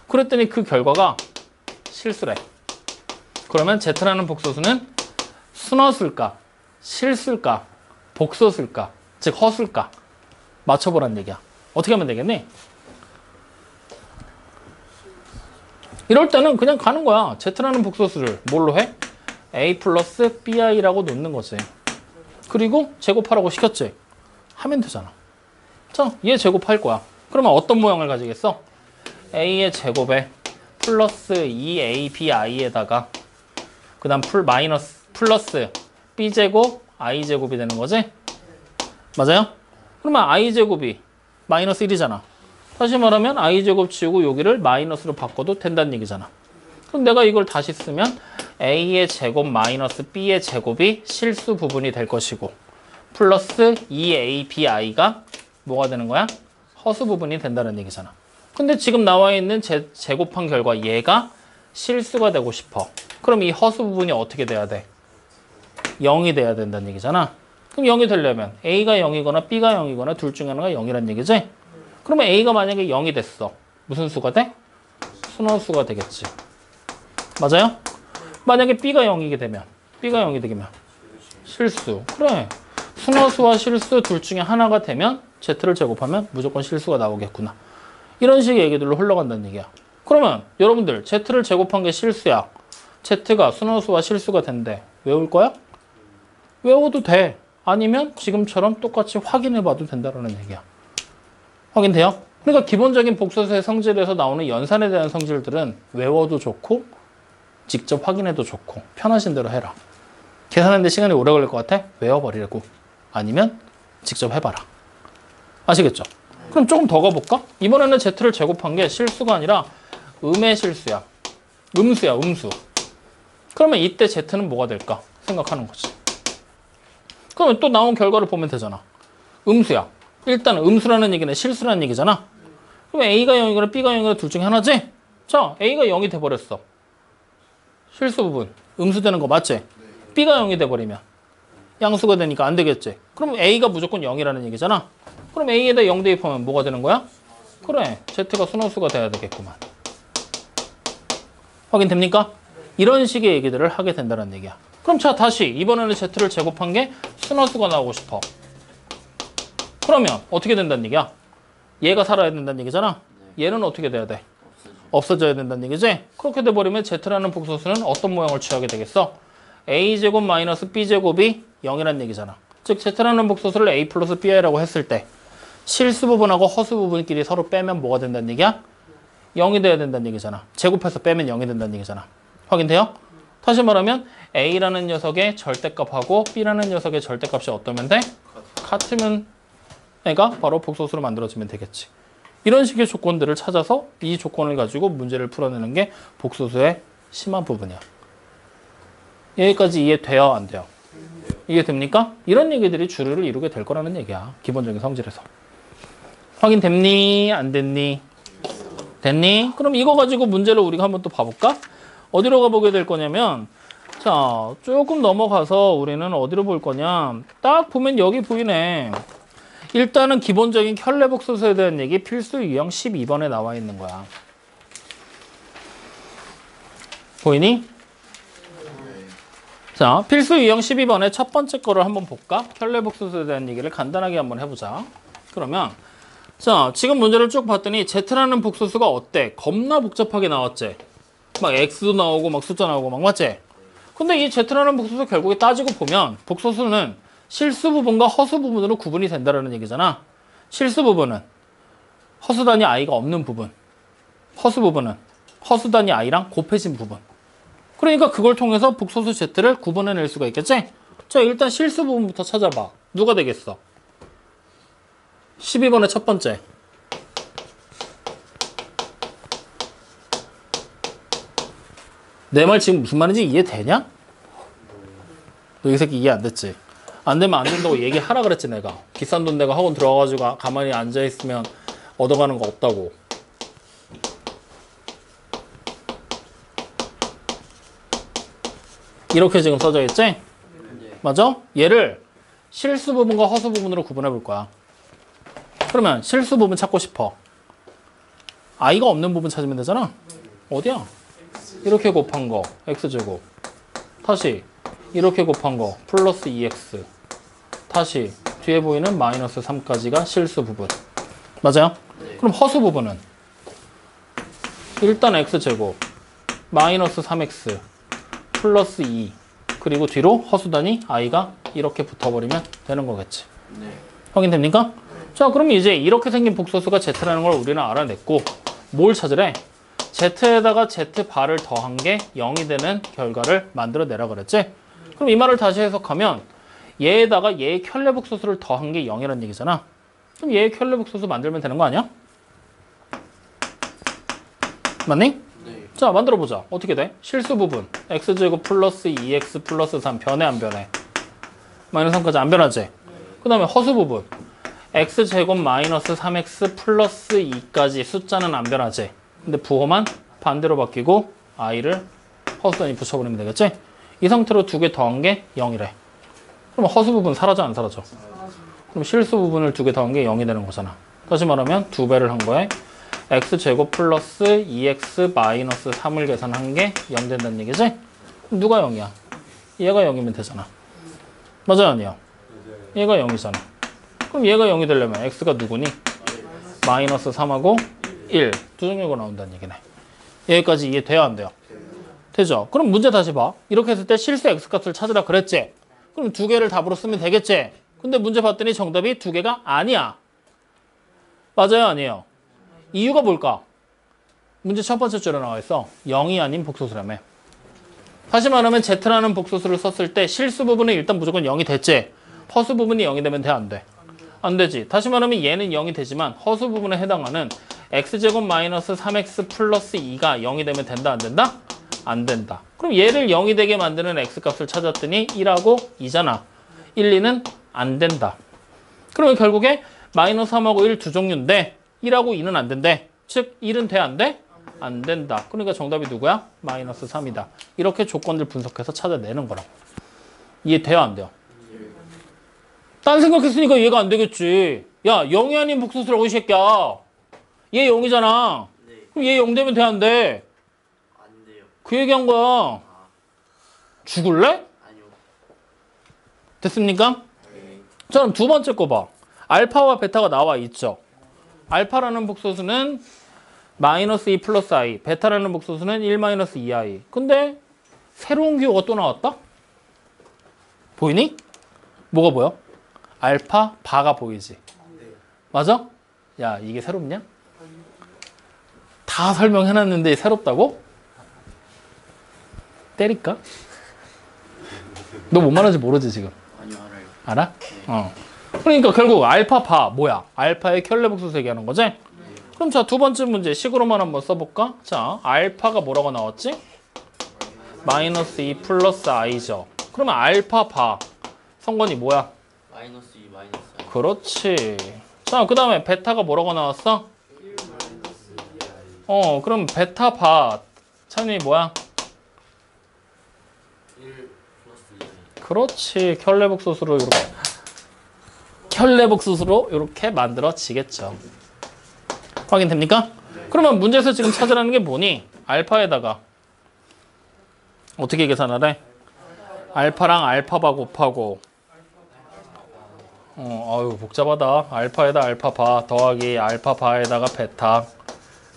그랬더니 그 결과가 실수래. 그러면 z라는 복소수는 순허수일까? 실수일까? 복소수일까? 즉 허수일까? 맞춰보라는 얘기야. 어떻게 하면 되겠니? 이럴 때는 그냥 가는 거야. z라는 복소수를 뭘로 해? a 플러스 bi라고 놓는 거지. 그리고 제곱하라고 시켰지. 하면 되잖아. 자, 얘 제곱할 거야. 그러면 어떤 모양을 가지겠어? a의 제곱에 플러스 2abi에다가 그 다음 플러스 b제곱 i제곱이 되는 거지? 맞아요? 그러면 i제곱이 마이너스 1이잖아. 다시 말하면 i제곱 치우고 여기를 마이너스로 바꿔도 된다는 얘기잖아. 그럼 내가 이걸 다시 쓰면 a의 제곱 마이너스 b의 제곱이 실수 부분이 될 것이고 플러스 2abi가 뭐가 되는 거야? 허수 부분이 된다는 얘기잖아. 근데 지금 나와 있는 제곱한 결과 얘가 실수가 되고 싶어. 그럼 이 허수 부분이 어떻게 돼야 돼? 0이 돼야 된다는 얘기잖아. 그럼 0이 되려면 A가 0이거나 B가 0이거나 둘 중에 하나가 0이란 얘기지? 그러면 A가 만약에 0이 됐어. 무슨 수가 돼? 순허수가 되겠지. 맞아요? 만약에 B가 0이게 되면 실수. 그래. 순허수와 실수 둘 중에 하나가 되면 Z를 제곱하면 무조건 실수가 나오겠구나. 이런 식의 얘기들로 흘러간다는 얘기야. 그러면 여러분들 Z를 제곱한 게 실수야. Z가 순허수와 실수가 된대. 외울 거야? 외워도 돼. 아니면 지금처럼 똑같이 확인해 봐도 된다는 얘기야. 확인돼요? 그러니까 기본적인 복소수의 성질에서 나오는 연산에 대한 성질들은 외워도 좋고 직접 확인해도 좋고 편하신 대로 해라. 계산하는데 시간이 오래 걸릴 것 같아? 외워버리라고. 아니면 직접 해봐라. 아시겠죠? 그럼 조금 더 가볼까? 이번에는 Z를 제곱한 게 실수가 아니라 음의 실수야. 음수야, 음수. 그러면 이때 Z는 뭐가 될까? 생각하는 거지. 그러면 또 나온 결과를 보면 되잖아. 음수야. 일단 음수라는 얘기는 실수라는 얘기잖아. 그럼 A가 0이거나 B가 0이거나 둘 중에 하나지? 자, A가 0이 돼버렸어. 실수 부분. 음수 되는 거 맞지? B가 0이 돼버리면 양수가 되니까 안 되겠지? 그럼 A가 무조건 0이라는 얘기잖아. 그럼 A에다 0 대입하면 뭐가 되는 거야? 그래, Z가 순허수가 돼야 되겠구만. 확인됩니까? 이런 식의 얘기들을 하게 된다는 얘기야. 그럼 자, 다시 이번에는 Z를 제곱한 게 순허수가 나오고 싶어. 그러면 어떻게 된다는 얘기야? 얘가 살아야 된다는 얘기잖아. 얘는 어떻게 돼야 돼? 없어져야 된다는 얘기지? 그렇게 돼버리면 Z라는 복소수는 어떤 모양을 취하게 되겠어? A제곱 마이너스 B제곱이 0이라는 얘기잖아. 즉 Z라는 복소수를 A 플러스 Bi라고 했을 때 실수 부분하고 허수 부분끼리 서로 빼면 뭐가 된다는 얘기야? 0이 돼야 된다는 얘기잖아. 제곱해서 빼면 0이 된다는 얘기잖아. 확인돼요? 다시 말하면 A라는 녀석의 절대값하고 B라는 녀석의 절대값이 어떠면 돼? 같으면 애가 바로 복소수로 만들어지면 되겠지. 이런 식의 조건들을 찾아서 이 조건을 가지고 문제를 풀어내는 게 복소수의 심한 부분이야. 여기까지 이해돼요? 안 돼요? 이해됩니까? 이런 얘기들이 주류를 이루게 될 거라는 얘기야. 기본적인 성질에서. 확인됐니? 안 됐니? 됐니? 그럼 이거 가지고 문제를 우리가 한번 또 봐볼까? 어디로 가보게 될 거냐면 자, 조금 넘어가서 우리는 어디로 볼 거냐? 딱 보면 여기 보이네. 일단은 기본적인 켤레복소수에 대한 얘기 필수 유형 12번에 나와 있는 거야. 보이니? 자, 필수 유형 12번의 첫 번째 거를 한번 볼까? 켤레복소수에 대한 얘기를 간단하게 한번 해보자. 그러면 자, 지금 문제를 쭉 봤더니 Z라는 복소수가 어때? 겁나 복잡하게 나왔지? 막 X도 나오고 막 숫자 나오고 막 맞지? 근데 이 Z라는 복소수 결국에 따지고 보면 복소수는 실수 부분과 허수 부분으로 구분이 된다는 얘기잖아. 실수 부분은 허수 단위 i가 없는 부분, 허수 부분은 허수 단위 i랑 곱해진 부분. 그러니까 그걸 통해서 복소수 Z를 구분해낼 수가 있겠지? 자, 일단 실수 부분부터 찾아봐. 누가 되겠어? 12번의 첫 번째. 내 말 지금 무슨 말인지 이해되냐? 너 이 새끼 이해 안 됐지? 안 되면 안 된다고 얘기하라 그랬지 내가. 비싼 돈 내가 학원 들어가가지고 가만히 앉아있으면 얻어가는 거 없다고. 이렇게 지금 써져 있지? 맞아? 얘를 실수 부분과 허수 부분으로 구분해 볼 거야. 그러면 실수 부분 찾고 싶어. i가 없는 부분 찾으면 되잖아. 어디야? 이렇게 곱한 거 x제곱. 다시 이렇게 곱한 거 플러스 2x. 다시 뒤에 보이는 마이너스 3까지가 실수 부분. 맞아요? 그럼 허수 부분은 일단 x제곱 마이너스 3x 플러스 2 그리고 뒤로 허수 단위 i가 이렇게 붙어버리면 되는 거겠지. 확인됩니까? 자, 그럼 이제 이렇게 생긴 복소수가 Z라는 걸 우리는 알아냈고 뭘 찾으래? Z에다가 Z바를 더한 게 0이 되는 결과를 만들어내라 그랬지? 그럼 이 말을 다시 해석하면 얘에다가 얘의 켤레복소수를 더한 게 0이라는 얘기잖아. 그럼 얘의 켤레복소수 만들면 되는 거 아니야? 맞니? 네. 자, 만들어보자. 어떻게 돼? 실수 부분 x제곱 플러스 2x 플러스 3 변해 안 변해? 마이너스 3까지 안 변하지? 그 다음에 허수 부분 x제곱 마이너스 3x 플러스 2까지 숫자는 안 변하지? 근데 부호만 반대로 바뀌고 i를 허수 단위 붙여버리면 되겠지? 이 상태로 두 개 더한 게 0이래. 그럼 허수 부분 사라져 안 사라져? 그럼 실수 부분을 두 개 더한 게 0이 되는 거잖아. 다시 말하면 두 배를 한 거에 x제곱 플러스 2x 마이너스 3을 계산한 게 0 된다는 얘기지? 그럼 누가 0이야? 얘가 0이면 되잖아. 맞아요 아니요? 얘가 0이잖아. 그럼 얘가 0이 되려면 x가 누구니? 마이너스 3하고 1 두 종류가 나온다는 얘기네. 여기까지 이해돼요 안 돼요? 되죠? 그럼 문제 다시 봐. 이렇게 했을 때 실수 x값을 찾으라 그랬지? 그럼 두 개를 답으로 쓰면 되겠지? 근데 문제 봤더니 정답이 두 개가 아니야. 맞아요 아니에요? 이유가 뭘까? 문제 첫 번째 줄에 나와 있어. 0이 아닌 복소수라며. 다시 말하면 z라는 복소수를 썼을 때 실수 부분은 일단 무조건 0이 됐지? 허수 부분이 0이 되면 돼 안 돼? 안 되지. 다시 말하면 얘는 0이 되지만 허수 부분에 해당하는 x제곱 마이너스 3x 플러스 2가 0이 되면 된다 안 된다? 안 된다. 그럼 얘를 0이 되게 만드는 x값을 찾았더니 1하고 2잖아. 1, 2는 안 된다. 그러면 결국에 마이너스 3하고 1 두 종류인데 1하고 2는 안 된대. 즉 1은 돼 안 돼? 안 된다. 그러니까 정답이 누구야? 마이너스 3이다. 이렇게 조건들 분석해서 찾아내는 거라. 이해돼요 안 돼요? 딴 생각했으니까 이해가 안 되겠지. 야 0이 아닌 복소수라고 이 새끼야. 얘 0이잖아. 네. 그럼 얘 0 되면 돼 안 돼? 안 돼요. 그 얘기한 거야. 죽을래? 아니요. 됐습니까? 네. 자 그럼 두 번째 거 봐. 알파와 베타가 나와 있죠. 알파라는 복소수는 마이너스 2 플러스 i, 베타라는 복소수는 1 마이너스 2i. 근데 새로운 기호가 또 나왔다? 보이니? 뭐가 보여? 알파, 바가 보이지? 맞아? 야 이게 새롭냐? 다 설명해놨는데 새롭다고? 때릴까? 너 뭔 말하는지 모르지 지금? 아니요 알아요. 알아? 어. 그러니까 결국 알파 바 뭐야? 알파의 켤레 복소수 얘기하는 거지? 그럼 자 두 번째 문제 식으로만 한번 써볼까? 자 알파가 뭐라고 나왔지? 마이너스 2 플러스 i죠. 그러면 알파 바 성건이 뭐야? 마이너스 2 마이너스 i. 그렇지. 자 그 다음에 베타가 뭐라고 나왔어? 그럼 베타 바 참이 뭐야? 1 플러스 2i. 그렇지. 켤레 복소수로 이렇게 켤레 복소수로 이렇게 만들어지겠죠. 확인됩니까? 그러면 문제에서 지금 찾으라는 게 뭐니? 알파에다가 어떻게 계산하래? 알파랑 알파바 곱하고 아유 복잡하다. 알파에다 알파바 더하기 알파바에다가 베타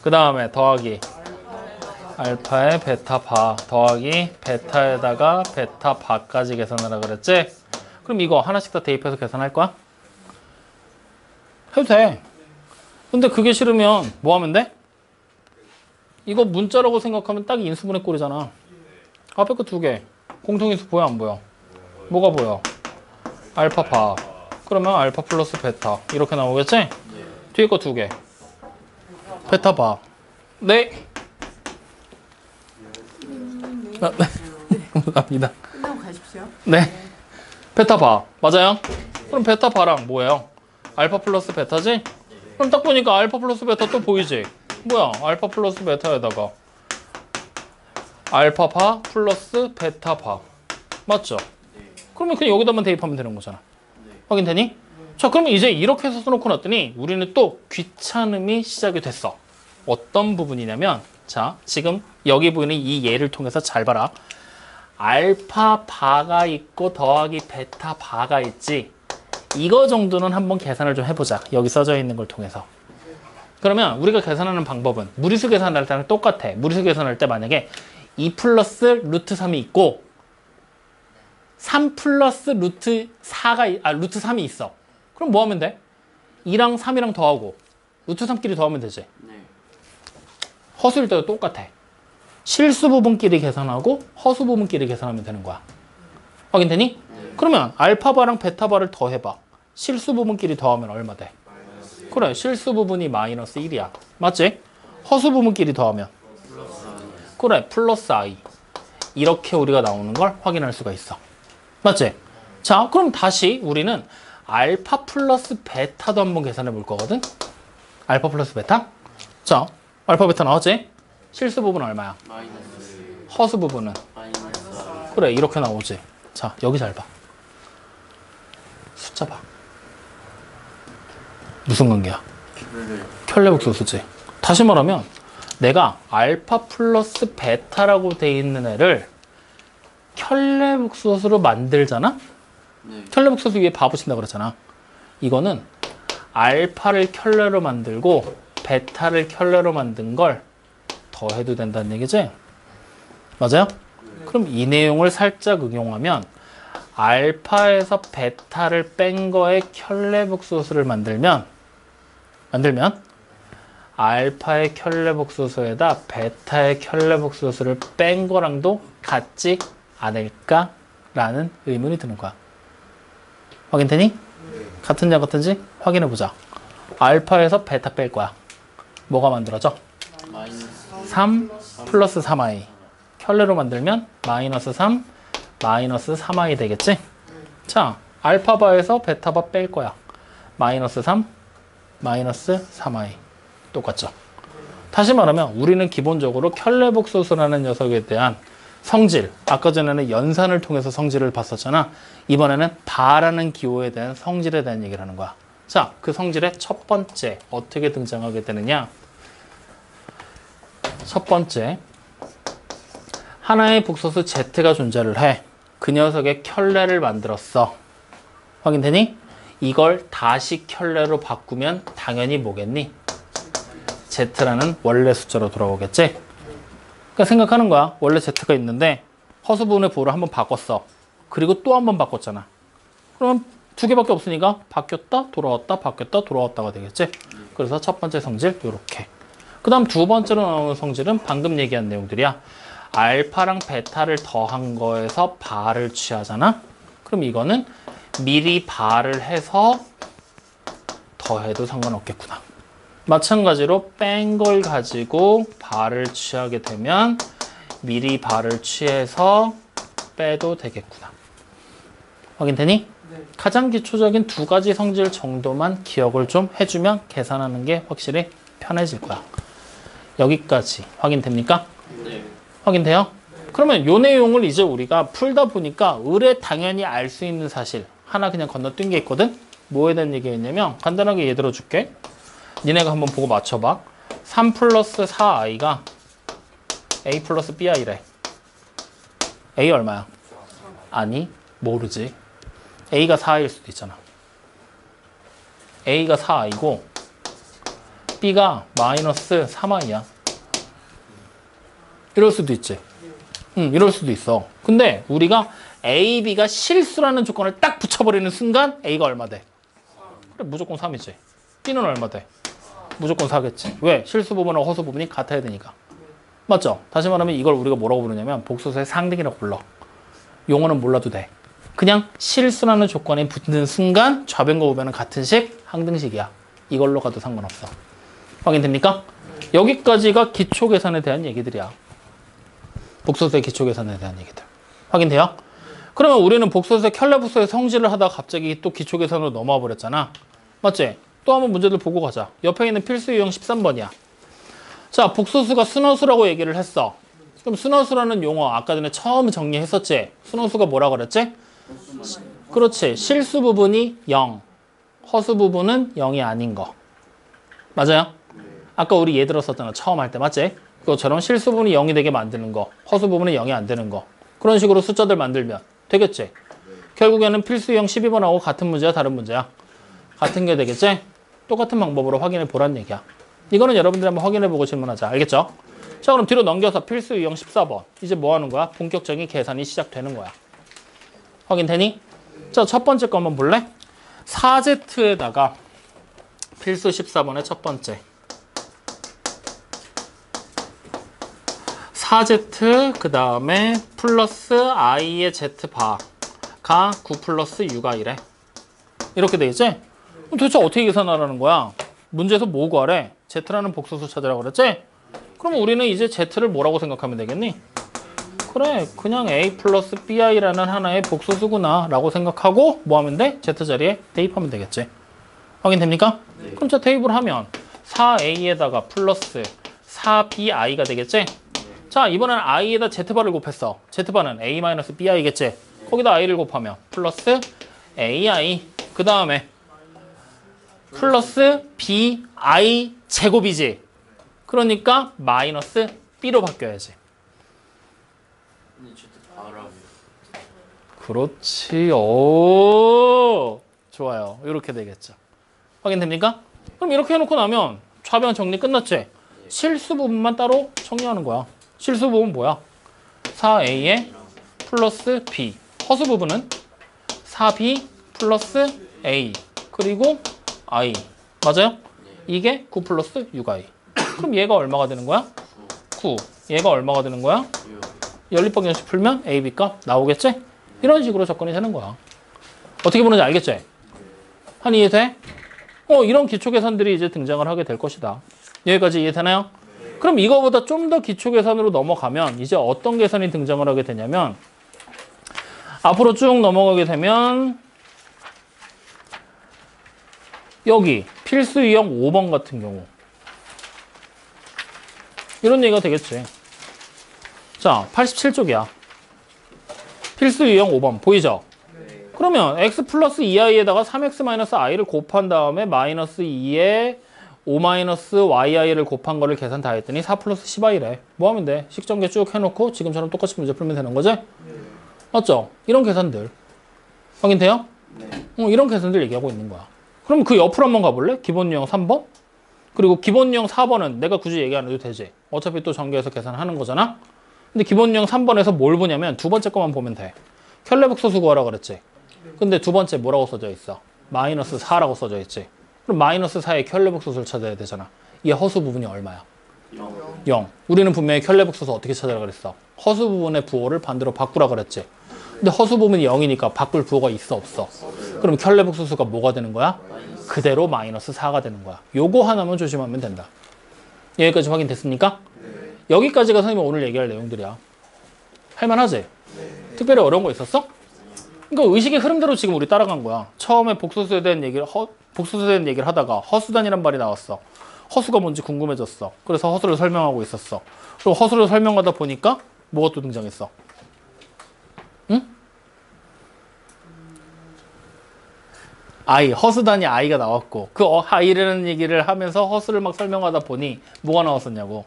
그 다음에 더하기 알파에 베타바 더하기 베타에다가 베타바까지 계산하라 그랬지? 그럼 이거 하나씩 다 대입해서 계산할 거야? 해도 돼. 근데 그게 싫으면 뭐 하면 돼? 이거 문자라고 생각하면 딱 인수분해 꼴이잖아. 앞에 거 두 개. 공통인수 보여 안 보여? 뭐가 보여? 알파 바. 그러면 알파 플러스 베타. 이렇게 나오겠지? 네. 뒤에 거 두 개. 베타 바. 네. 네. 감사합니다. 끝나고 가십시오. 네. 베타 바. 맞아요? 그럼 베타 바랑 뭐예요? 알파 플러스 베타지? 그럼 딱 보니까 알파 플러스 베타 또 보이지? 뭐야? 알파 플러스 베타에다가 알파 바 플러스 베타 바. 맞죠? 그러면 그냥 여기다만 대입하면 되는 거잖아. 확인되니? 자, 그러면 이제 이렇게 해서 써놓고 놨더니 우리는 또 귀찮음이 시작이 됐어. 어떤 부분이냐면 자, 지금 여기 보이는 이 예를 통해서 잘 봐라. 알파 바가 있고 더하기 베타 바가 있지. 이거 정도는 한번 계산을 좀 해보자. 여기 써져 있는 걸 통해서. 그러면 우리가 계산하는 방법은 무리수 계산할 때랑 똑같아. 무리수 계산할 때 만약에 2 플러스 루트 3이 있고 3 플러스 루트 3이 있어. 그럼 뭐 하면 돼? 2랑 3이랑 더하고 루트 3끼리 더하면 되지. 네. 허수일 때도 똑같아. 실수 부분끼리 계산하고 허수 부분끼리 계산하면 되는 거야. 확인되니? 그러면 알파바랑 베타바를 더해봐. 실수 부분끼리 더하면 얼마 돼? 그래, 실수 부분이 마이너스 1이야. 맞지? 허수 부분끼리 더하면? 그래, 플러스 i. 이렇게 우리가 나오는 걸 확인할 수가 있어. 맞지? 자, 그럼 다시 우리는 알파 플러스 베타도 한번 계산해 볼 거거든? 알파 플러스 베타? 자, 알파 베타 나왔지? 실수 부분은 얼마야? 마이너스 허수 부분은? 마이너스 I. 그래, 이렇게 나오지. 자, 여기 잘 봐. 숫자 봐. 무슨 관계야? 를 켤레복소수지. 다시 말하면 내가 알파 플러스 베타라고 돼 있는 애를 켤레복소수로 만들잖아? 네. 켤레복소수 위에 바 붙인다 그랬잖아. 이거는 알파를 켤레로 만들고 베타를 켤레로 만든 걸 더해도 된다는 얘기지? 맞아요? 그럼 이 내용을 살짝 응용하면 알파에서 베타를 뺀 거에 켤레복소수를 만들면 알파의 켤레복소수에다 베타의 켤레복소수를 뺀 거랑도 같지 않을까라는 의문이 드는 거야. 확인되니? 같은지 안 같은지 확인해 보자. 알파에서 베타 뺄 거야. 뭐가 만들어져? 마이너스 3 플러스 3i. 켤레로 만들면 마이너스 3 마이너스 3i 되겠지? 자, 알파바에서 베타바 뺄 거야. 마이너스 3 마이너스 3i. 똑같죠? 다시 말하면 우리는 기본적으로 켤레복소수라는 녀석에 대한 성질, 아까 전에는 연산을 통해서 성질을 봤었잖아. 이번에는 바라는 기호에 대한 성질에 대한 얘기를 하는 거야. 자, 그 성질의 첫 번째 어떻게 등장하게 되느냐? 첫 번째, 하나의 복소수 Z가 존재를 해. 그 녀석의 켤레를 만들었어. 확인되니? 이걸 다시 켤레로 바꾸면 당연히 뭐겠니? Z라는 원래 숫자로 돌아오겠지? 그러니까 생각하는 거야. 원래 Z가 있는데 허수분의 부호를 한번 바꿨어. 그리고 또 한 번 바꿨잖아. 그럼 두 개밖에 없으니까 바뀌었다, 돌아왔다, 바뀌었다, 돌아왔다가 되겠지? 그래서 첫 번째 성질 이렇게. 그 다음 두 번째로 나오는 성질은 방금 얘기한 내용들이야. 알파랑 베타를 더한 거에서 바를 취하잖아? 그럼 이거는 미리 바를 해서 더해도 상관없겠구나. 마찬가지로 뺀 걸 가지고 바를 취하게 되면 미리 바를 취해서 빼도 되겠구나. 확인되니? 네. 가장 기초적인 두 가지 성질 정도만 기억을 좀 해주면 계산하는 게 확실히 편해질 거야. 여기까지 확인됩니까? 네. 확인돼요? 네. 그러면 요 내용을 이제 우리가 풀다 보니까 을에 당연히 알 수 있는 사실 하나 그냥 건너뛴 게 있거든? 뭐에 대한 얘기였냐면 간단하게 예를 들어줄게. 니네가 한번 보고 맞춰봐. 3 플러스 4i가 a 플러스 bi래. a 얼마야? 아니, 모르지. a가 4일 수도 있잖아. a가 4i고 b가 마이너스 3i야. 이럴 수도 있지. 이럴 수도 있어. 근데 우리가 a, b가 실수라는 조건을 딱 붙여버리는 순간 a가 얼마 돼? 그래, 무조건 3이지. b는 얼마 돼? 무조건 4겠지. 왜? 실수 부분과 허수 부분이 같아야 되니까. 맞죠? 다시 말하면 이걸 우리가 뭐라고 부르냐면 복소수의 상등이라고 불러. 용어는 몰라도 돼. 그냥 실수라는 조건이 붙는 순간 좌변과 우변은 같은 식, 항등식이야. 이걸로 가도 상관없어. 확인됩니까? 여기까지가 기초계산에 대한 얘기들이야. 복소수의 기초계산에 대한 얘기들. 확인돼요? 그러면 우리는 복소수의 켤레복소의 성질을 하다가 갑자기 또 기초계산으로 넘어와 버렸잖아. 맞지? 또 한번 문제들 보고 가자. 옆에 있는 필수 유형 13번이야. 자, 복소수가 순허수라고 얘기를 했어. 그럼 순허수라는 용어 아까 전에 처음 정리했었지? 순허수가 뭐라 그랬지? 그렇지. 실수 부분이 0, 허수 부분은 0이 아닌 거. 맞아요? 아까 우리 예 들었었잖아. 처음 할 때. 맞지? 그것처럼 실수 부분이 0이 되게 만드는 거, 허수 부분은 0이 안 되는 거. 그런 식으로 숫자들 만들면 되겠지? 결국에는 필수 유형 12번하고 같은 문제야, 다른 문제야? 같은 게 되겠지? 똑같은 방법으로 확인해 보란 얘기야. 이거는 여러분들이 한번 확인해 보고 질문하자. 알겠죠? 자, 그럼 뒤로 넘겨서 필수 유형 14번. 이제 뭐 하는 거야? 본격적인 계산이 시작되는 거야. 확인되니? 자, 첫 번째 거 한번 볼래? 4Z에다가 필수 14번의 첫 번째. 4Z 그 다음에 플러스 i의 Z바가 9 플러스 6i래. 이렇게 되겠지? 도대체 어떻게 계산하라는 거야? 문제에서 뭐 구하래? Z라는 복소수 찾으라고 그랬지? 그럼 우리는 이제 Z를 뭐라고 생각하면 되겠니? 그래, 그냥 A 플러스 BI라는 하나의 복소수구나 라고 생각하고 뭐 하면 돼? Z 자리에 대입하면 되겠지. 확인됩니까? 네. 그럼 자 대입을 하면 4A에다가 플러스 4bi가 되겠지? 자, 이번엔 i에다 z바를 곱했어. z바는 a-bi겠지? 거기다 i를 곱하면 플러스 ai. 그 다음에 플러스 bi 제곱이지. 그러니까 마이너스 b로 바뀌어야지. 근데 저도 바라고. 그렇지. 오, 좋아요. 이렇게 되겠죠. 확인됩니까? 그럼 이렇게 해놓고 나면 좌변 정리 끝났지? 실수 부분만 따로 정리하는 거야. 실수 부분 뭐야? 4a에 플러스 b. 허수 부분은 4b 플러스 a. 그리고 i. 맞아요? 이게 9 플러스 6i. 그럼 얘가 얼마가 되는 거야? 9. 얘가 얼마가 되는 거야? 연립방정식 풀면 a, b 값 나오겠지? 이런 식으로 접근이 되는 거야. 어떻게 보는지 알겠지? 한 이해돼? 이런 기초 계산들이 이제 등장을 하게 될 것이다. 여기까지 이해되나요? 그럼 이거보다 좀 더 기초 계산으로 넘어가면 이제 어떤 계산이 등장을 하게 되냐면 앞으로 쭉 넘어가게 되면 여기 필수 유형 5번 같은 경우 이런 얘기가 되겠지. 자, 87쪽이야. 필수 유형 5번 보이죠? 그러면 x 플러스 2i에다가 3x-i를 곱한 다음에 마이너스 2에 5-yi를 곱한 거를 계산 다 했더니 4 플러스 10i래. 뭐 하면 돼? 식전개 쭉 해놓고 지금처럼 똑같이 문제 풀면 되는 거지? 맞죠? 이런 계산들. 확인돼요? 이런 계산들 얘기하고 있는 거야. 그럼 그 옆으로 한번 가볼래? 기본 유형 3번? 그리고 기본 유형 4번은 내가 굳이 얘기 안 해도 되지. 어차피 또 전개해서 계산하는 거잖아? 근데 기본 유형 3번에서 뭘 보냐면 두 번째 거만 보면 돼. 켤레복소수 구하라 그랬지? 근데 두 번째 뭐라고 써져 있어? 마이너스 4라고 써져 있지? 그럼 마이너스 4의 켤레복소수를 찾아야 되잖아. 이 허수 부분이 얼마야? 0. 우리는 분명히 켤레복소수 어떻게 찾으라 그랬어? 허수 부분의 부호를 반대로 바꾸라 그랬지? 근데 허수 부분이 0이니까 바꿀 부호가 있어 없어? 그럼 켤레복소수가 뭐가 되는 거야? 그대로 마이너스 4가 되는 거야. 요거 하나만 조심하면 된다. 여기까지 확인됐습니까? 여기까지가 선생님이 오늘 얘기할 내용들이야. 할만하지? 특별히 어려운 거 있었어? 그러니까 의식의 흐름대로 지금 우리 따라간 거야. 처음에 복소수에 대한 얘기를 하다가 허수단이란 말이 나왔어. 허수가 뭔지 궁금해졌어. 그래서 허수를 설명하고 있었어. 그리고 허수를 설명하다 보니까 뭐가 또 등장했어? 응? 허수단이 i가 나왔고 그 i라는 얘기를 하면서 허수를 막 설명하다 보니 뭐가 나왔었냐고.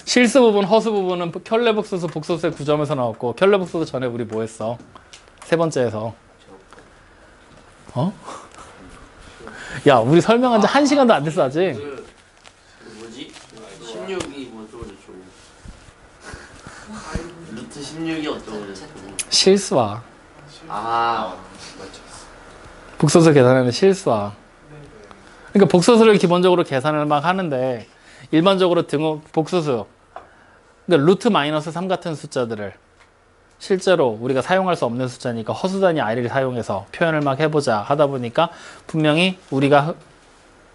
실수 부분, 허수 부분은 켤레복소수, 복소수의 구점에서 나왔고 켤레복소수 전에 우리 뭐 했어? 세 번째에서. 야, 우리 설명한 지 1시간도 안 됐어 아직. 뭐지? 16이 뭐 어쩌고저쩌고. 루트 16이 어쩌고저쩌고. 실수와 맞죠. 복소수 계산하는 실수와. 그러니까 복소수를 기본적으로 계산을 막 하는데 일반적으로 복소수 그러니까 루트 마이너스 3 같은 숫자들을 실제로 우리가 사용할 수 없는 숫자니까 허수단위 i를 사용해서 표현을 막 해보자 하다 보니까 분명히 우리가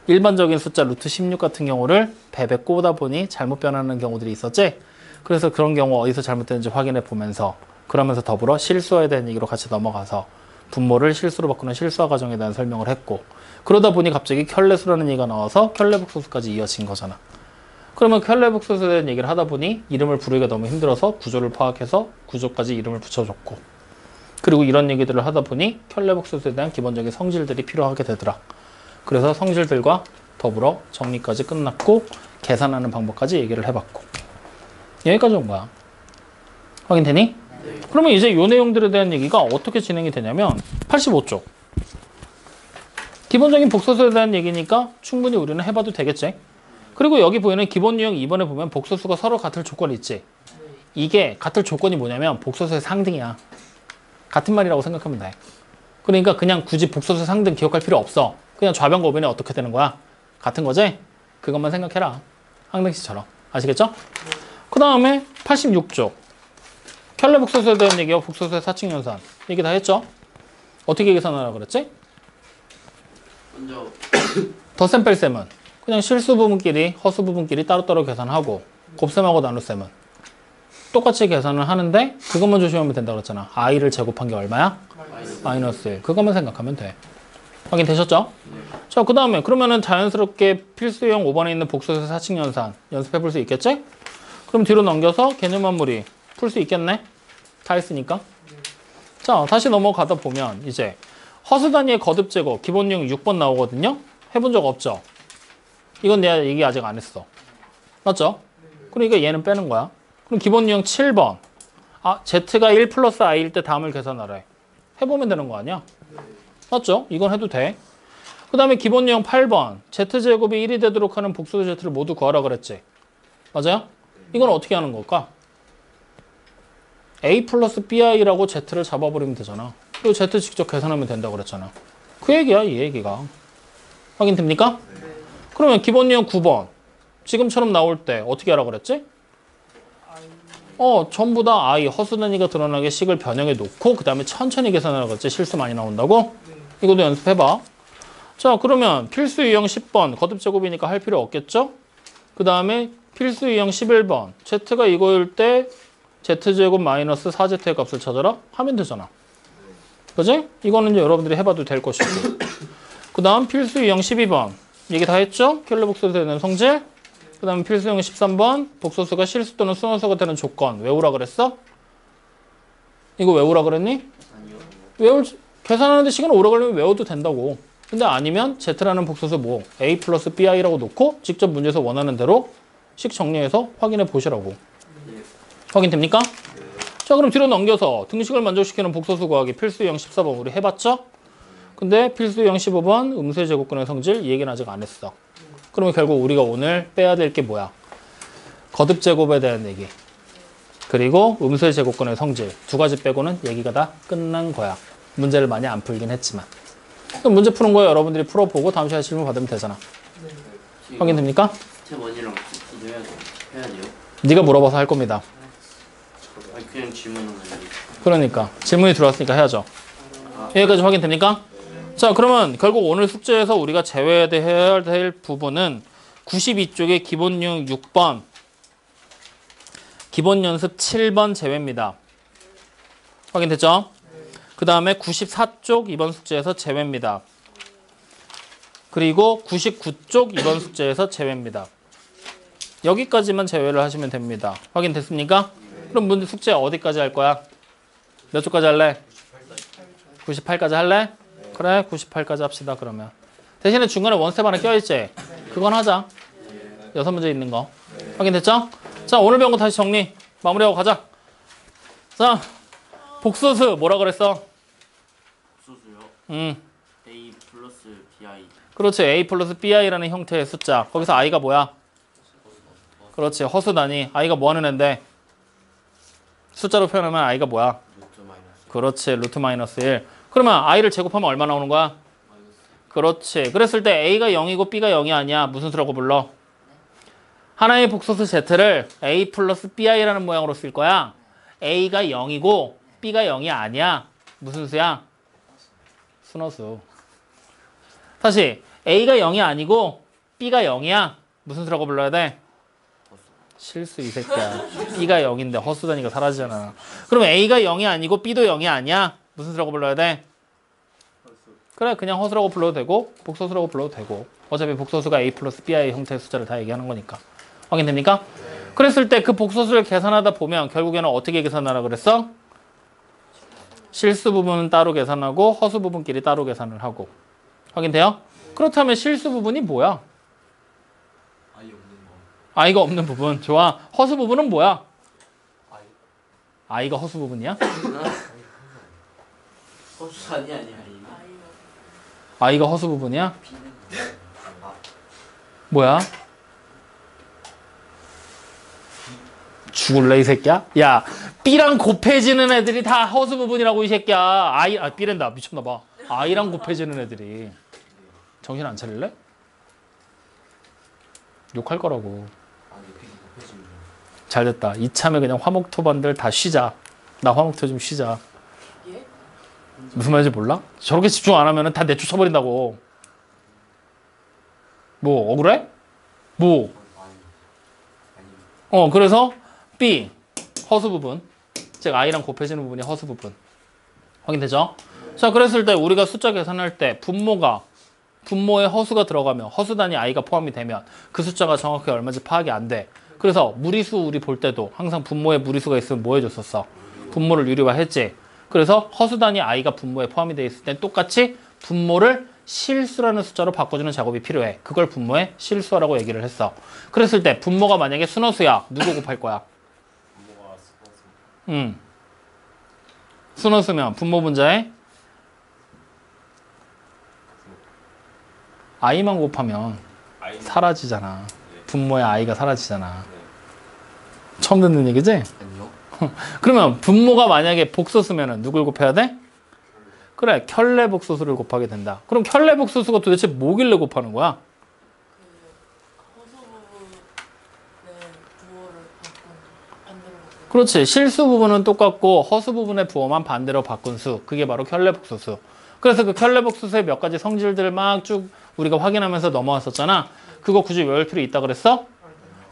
일반적인 숫자 루트 16 같은 경우를 배배 꼬다 보니 잘못 변하는 경우들이 있었지? 그래서 그런 경우 어디서 잘못되는지 확인해 보면서 그러면서 더불어 실수에 대한 얘기로 같이 넘어가서 분모를 실수로 바꾸는 실수화 과정에 대한 설명을 했고 그러다 보니 갑자기 켤레수라는 얘기가 나와서 켤레복소수까지 이어진 거잖아. 그러면 켤레복소수에 대한 얘기를 하다 보니 이름을 부르기가 너무 힘들어서 구조를 파악해서 구조까지 이름을 붙여줬고 그리고 이런 얘기들을 하다 보니 켤레복소수에 대한 기본적인 성질들이 필요하게 되더라. 그래서 성질들과 더불어 정리까지 끝났고 계산하는 방법까지 얘기를 해봤고 여기까지 온 거야. 확인되니? 네. 그러면 이제 이 내용들에 대한 얘기가 어떻게 진행이 되냐면 85쪽 기본적인 복소수에 대한 얘기니까 충분히 우리는 해봐도 되겠지. 그리고 여기 보이는 기본 유형 2번에 보면 복소수가 서로 같을 조건이 있지. 이게 같을 조건이 뭐냐면 복소수의 상등이야. 같은 말이라고 생각하면 돼. 그러니까 그냥 굳이 복소수 상등 기억할 필요 없어. 그냥 좌변 고변이 어떻게 되는 거야? 같은 거지? 그것만 생각해라. 항등식처럼. 아시겠죠? 그 다음에 86쪽 켤레 복소수에 대한 얘기와 복소수의 사칙연산 얘기 다 했죠? 어떻게 계산하라고 그랬지? 먼저 덧셈 뺄셈은 그냥 실수 부분끼리 허수 부분끼리 따로따로 계산하고 곱셈하고 나눗셈은 똑같이 계산을 하는데 그것만 조심하면 된다고 그랬잖아. i를 제곱한 게 얼마야? 마이너스 1. 그것만 생각하면 돼. 확인되셨죠? 자, 그 다음에 그러면은 자연스럽게 필수형 5번에 있는 복소에서 사칙 연산 연습해 볼 수 있겠지? 그럼 뒤로 넘겨서 개념 마무리 풀 수 있겠네? 다 했으니까. 자, 다시 넘어가다 보면 이제 허수 단위의 거듭 제거 기본 유형 6번 나오거든요. 해본 적 없죠? 이건 내가 얘기 아직 안 했어. 맞죠? 그러니까 얘는 빼는 거야. 그럼 기본 유형 7번. 아, z가 1 플러스 i일 때 다음을 계산하래. 해보면 되는 거 아니야? 맞죠? 이건 해도 돼. 그 다음에 기본 유형 8번. z제곱이 1이 되도록 하는 복수도 z를 모두 구하라 그랬지. 맞아요? 이건 어떻게 하는 걸까? a 플러스 bi라고 z를 잡아버리면 되잖아. 그리고 z 직접 계산하면 된다고 그랬잖아. 그 얘기야, 이 얘기가. 확인됩니까? 그러면 기본 유형 9번. 지금처럼 나올 때 어떻게 하라 그랬지? 전부 다 i 허수 단위가 드러나게 식을 변형해 놓고 그 다음에 천천히 계산하라 그랬지. 실수 많이 나온다고? 이것도 연습해봐. 자, 그러면 필수 유형 10번 거듭 제곱이니까 할 필요 없겠죠? 그 다음에 필수 유형 11번 z가 이거일 때 z제곱 마이너스 4z의 값을 찾아라 하면 되잖아. 그지? 이거는 이제 여러분들이 해봐도 될 것이고. 그 다음 필수 유형 12번 얘기 다 했죠? 켈러 복소수 되는 성질. 그 다음에 필수 유형 13번 복소수가 실수 또는 순원수가 되는 조건 외우라 그랬어? 이거 외우라 그랬니? 아니요. 계산하는데 시간 오래 걸리면 외워도 된다고. 근데 아니면 z라는 복소수 뭐 a 플러스 bi라고 놓고 직접 문제에서 원하는 대로 식 정리해서 확인해 보시라고. 네. 확인됩니까? 자, 그럼 뒤로 넘겨서 등식을 만족시키는 복소수 구하기 필수 유형 14번 우리 해봤죠? 근데 필수 유형 15번 음수의 제곱근의 성질 이 얘기는 아직 안 했어. 그러면 결국 우리가 오늘 빼야 될 게 뭐야? 거듭 제곱에 대한 얘기. 그리고 음수의 제곱근의 성질 두 가지 빼고는 얘기가 다 끝난 거야. 문제를 많이 안 풀긴 했지만. 그럼 문제 푸는 거 여러분들이 풀어보고 다음 시간에 질문 받으면 되잖아. 확인됩니까? 스텝 1이랑 스텝 2도 해야 돼요? 네가 물어봐서 할 겁니다. 아니 그냥 질문은 아니고. 그러니까 질문이 들어왔으니까 해야죠. 여기까지 확인됩니까? 자, 그러면 결국 오늘 숙제에서 우리가 제외해야 될 부분은 92쪽의 기본 유형 6번 기본 연습 7번 제외입니다. 확인됐죠? 그 다음에 94쪽 이번 숙제에서 제외입니다. 그리고 99쪽 이번 숙제에서 제외입니다. 여기까지만 제외를 하시면 됩니다. 확인됐습니까? 그럼 문제 숙제 어디까지 할 거야? 몇 쪽까지 할래? 98까지 할래? 그래, 98까지 합시다. 그러면 대신에 중간에 원스텝 하나 껴있지? 그건 하자. 6문제 있는 거 확인됐죠? 자, 오늘 배운 거 다시 정리 마무리하고 가자. 자, 복소수 뭐라 그랬어? 복소수요? a 플러스 bi. 그렇지. a 플러스 bi라는 형태의 숫자. 거기서 i가 뭐야? 그렇지. 허수 단위. i가 뭐 하는 앤데? 숫자로 표현하면 i가 뭐야? 루트 마이너스. 그렇지. 루트 마이너스 1. 그러면 i를 제곱하면 얼마 나오는 거야? 그렇지. 그랬을 때 a가 0이고 b가 0이 아니야. 무슨 수라고 불러? 하나의 복소수 z를 a 플러스 bi라는 모양으로 쓸 거야. a가 0이고 b가 0이 아니야. 무슨 수야? 순허수. 다시 a가 0이 아니고 b가 0이야. 무슨 수라고 불러야 돼? 실수 이 새끼야. b가 0인데 허수 단위가 사라지잖아. 그러면 a가 0이 아니고 b도 0이 아니야. 무슨 수라고 불러야 돼? 그래, 그냥 허수라고 불러도 되고 복소수라고 불러도 되고 어차피 복소수가 a 플러스 bi 형태의 숫자를 다 얘기하는 거니까. 확인됩니까? 그랬을 때 그 복소수를 계산하다 보면 결국에는 어떻게 계산하라 그랬어? 실수 부분은 따로 계산하고 허수 부분끼리 따로 계산을 하고. 확인돼요? 그렇다면 실수 부분이 뭐야? i가 없는 부분. 좋아. 허수 부분은 뭐야? i가 허수 부분이야? 허수 아니야. i가 허수 부분이야? 뭐야? 죽을래 이 새끼야? 야, B랑 곱해지는 애들이 다 허수 부분이라고 이 새끼야. B랜다. 미쳤나봐. I랑 곱해지는 애들이. 정신 안 차릴래? 욕할 거라고. 잘됐다. 이참에 그냥 화목토반들 다 쉬자. 나 화목토 좀 쉬자. 무슨 말인지 몰라? 저렇게 집중 안 하면 다 내쫓아버린다고. 뭐 억울해? 뭐? 그래서 B 허수 부분, 즉 I랑 곱해지는 부분이 허수 부분. 확인되죠? 자, 그랬을 때 우리가 숫자 계산할 때 분모에 허수가 들어가면 허수 단위 i가 포함이 되면 그 숫자가 정확히 얼마인지 파악이 안 돼. 그래서 무리수 우리 볼 때도 항상 분모에 무리수가 있으면 뭐 해줬었어? 분모를 유리화했지. 그래서 허수 단위 i가 분모에 포함이 돼 있을 땐 똑같이 분모를 실수라는 숫자로 바꿔주는 작업이 필요해. 그걸 분모의 실수라고 얘기를 했어. 그랬을 때 분모가 만약에 순허수야. 누구 곱할 거야? 순허수면 분모 분자에 i만 곱하면 사라지잖아. 분모의 i가 사라지잖아. 처음 듣는 얘기지? 아니요. 그러면 분모가 만약에 복소수면 누굴 곱해야 돼? 그래, 켤레 복소수를 곱하게 된다. 그럼 켤레 복소수가 도대체 뭐길래 곱하는 거야? 허수 부분의 부호를 반대로 바꾼. 그렇지. 실수 부분은 똑같고 허수 부분의 부호만 반대로 바꾼 수. 그게 바로 켤레 복소수. 그래서 그 켤레 복소수의 몇 가지 성질들 막 쭉 우리가 확인하면서 넘어왔었잖아. 그거 굳이 외울 필요 있다 그랬어?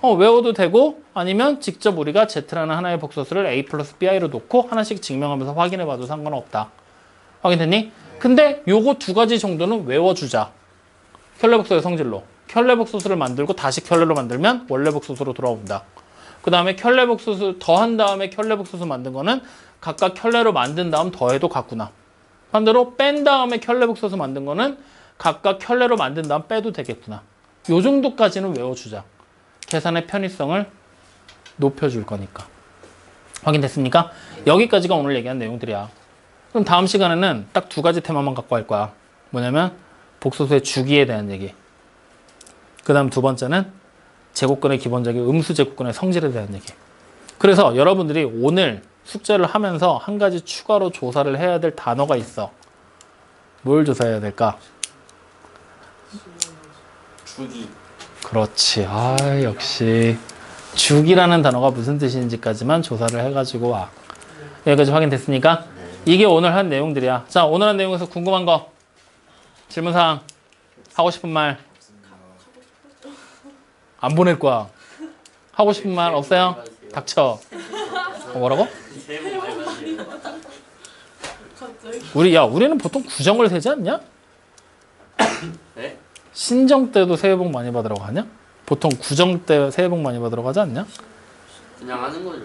외워도 되고 아니면 직접 우리가 Z라는 하나의 복소수를 A 플러스 BI로 놓고 하나씩 증명하면서 확인해봐도 상관없다. 확인됐니? 근데 요거 두 가지 정도는 외워주자. 켤레 복소의 성질로. 켤레 복소수를 만들고 다시 켤레로 만들면 원래 복소수로 돌아온다. 그 다음에 켤레 복소수 더한 다음에 켤레 복소수 만든 거는 각각 켤레로 만든 다음 더해도 같구나. 반대로 뺀 다음에 켤레 복소수 만든 거는 각각 켤레로 만든 다음 빼도 되겠구나. 요 정도까지는 외워주자. 계산의 편의성을 높여줄 거니까. 확인됐습니까? 여기까지가 오늘 얘기한 내용들이야. 그럼 다음 시간에는 딱 두 가지 테마만 갖고 할 거야. 뭐냐면 복소수의 주기에 대한 얘기. 그 다음 두 번째는 제곱근의 기본적인 음수 제곱근의 성질에 대한 얘기. 그래서 여러분들이 오늘 숙제를 하면서 한 가지 추가로 조사를 해야 될 단어가 있어. 뭘 조사해야 될까? 주기. 그렇지. 아, 역시 주기라는 단어가 무슨 뜻인지까지만 조사를 해가지고 와. 여기까지 확인됐습니까? 이게 오늘 한 내용들이야. 자, 오늘 한 내용에서 궁금한 거, 질문사항, 하고 싶은 말. 안 보낼 거야. 하고 싶은 말 없어요? 닥쳐. 뭐라고? 새해 복 많이 받으세요. 갑자기. 우리는 보통 구정을 세지 않냐? 네? 신정 때도 새해 복 많이 받으라고 하냐? 보통 구정 때 새해 복 많이 받으라고 하지 않냐? 그냥 하는 거죠.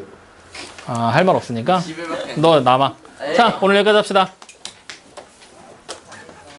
할 말 없으니까? 10일밖에 너 남아. 자, 오늘 여기까지 합시다.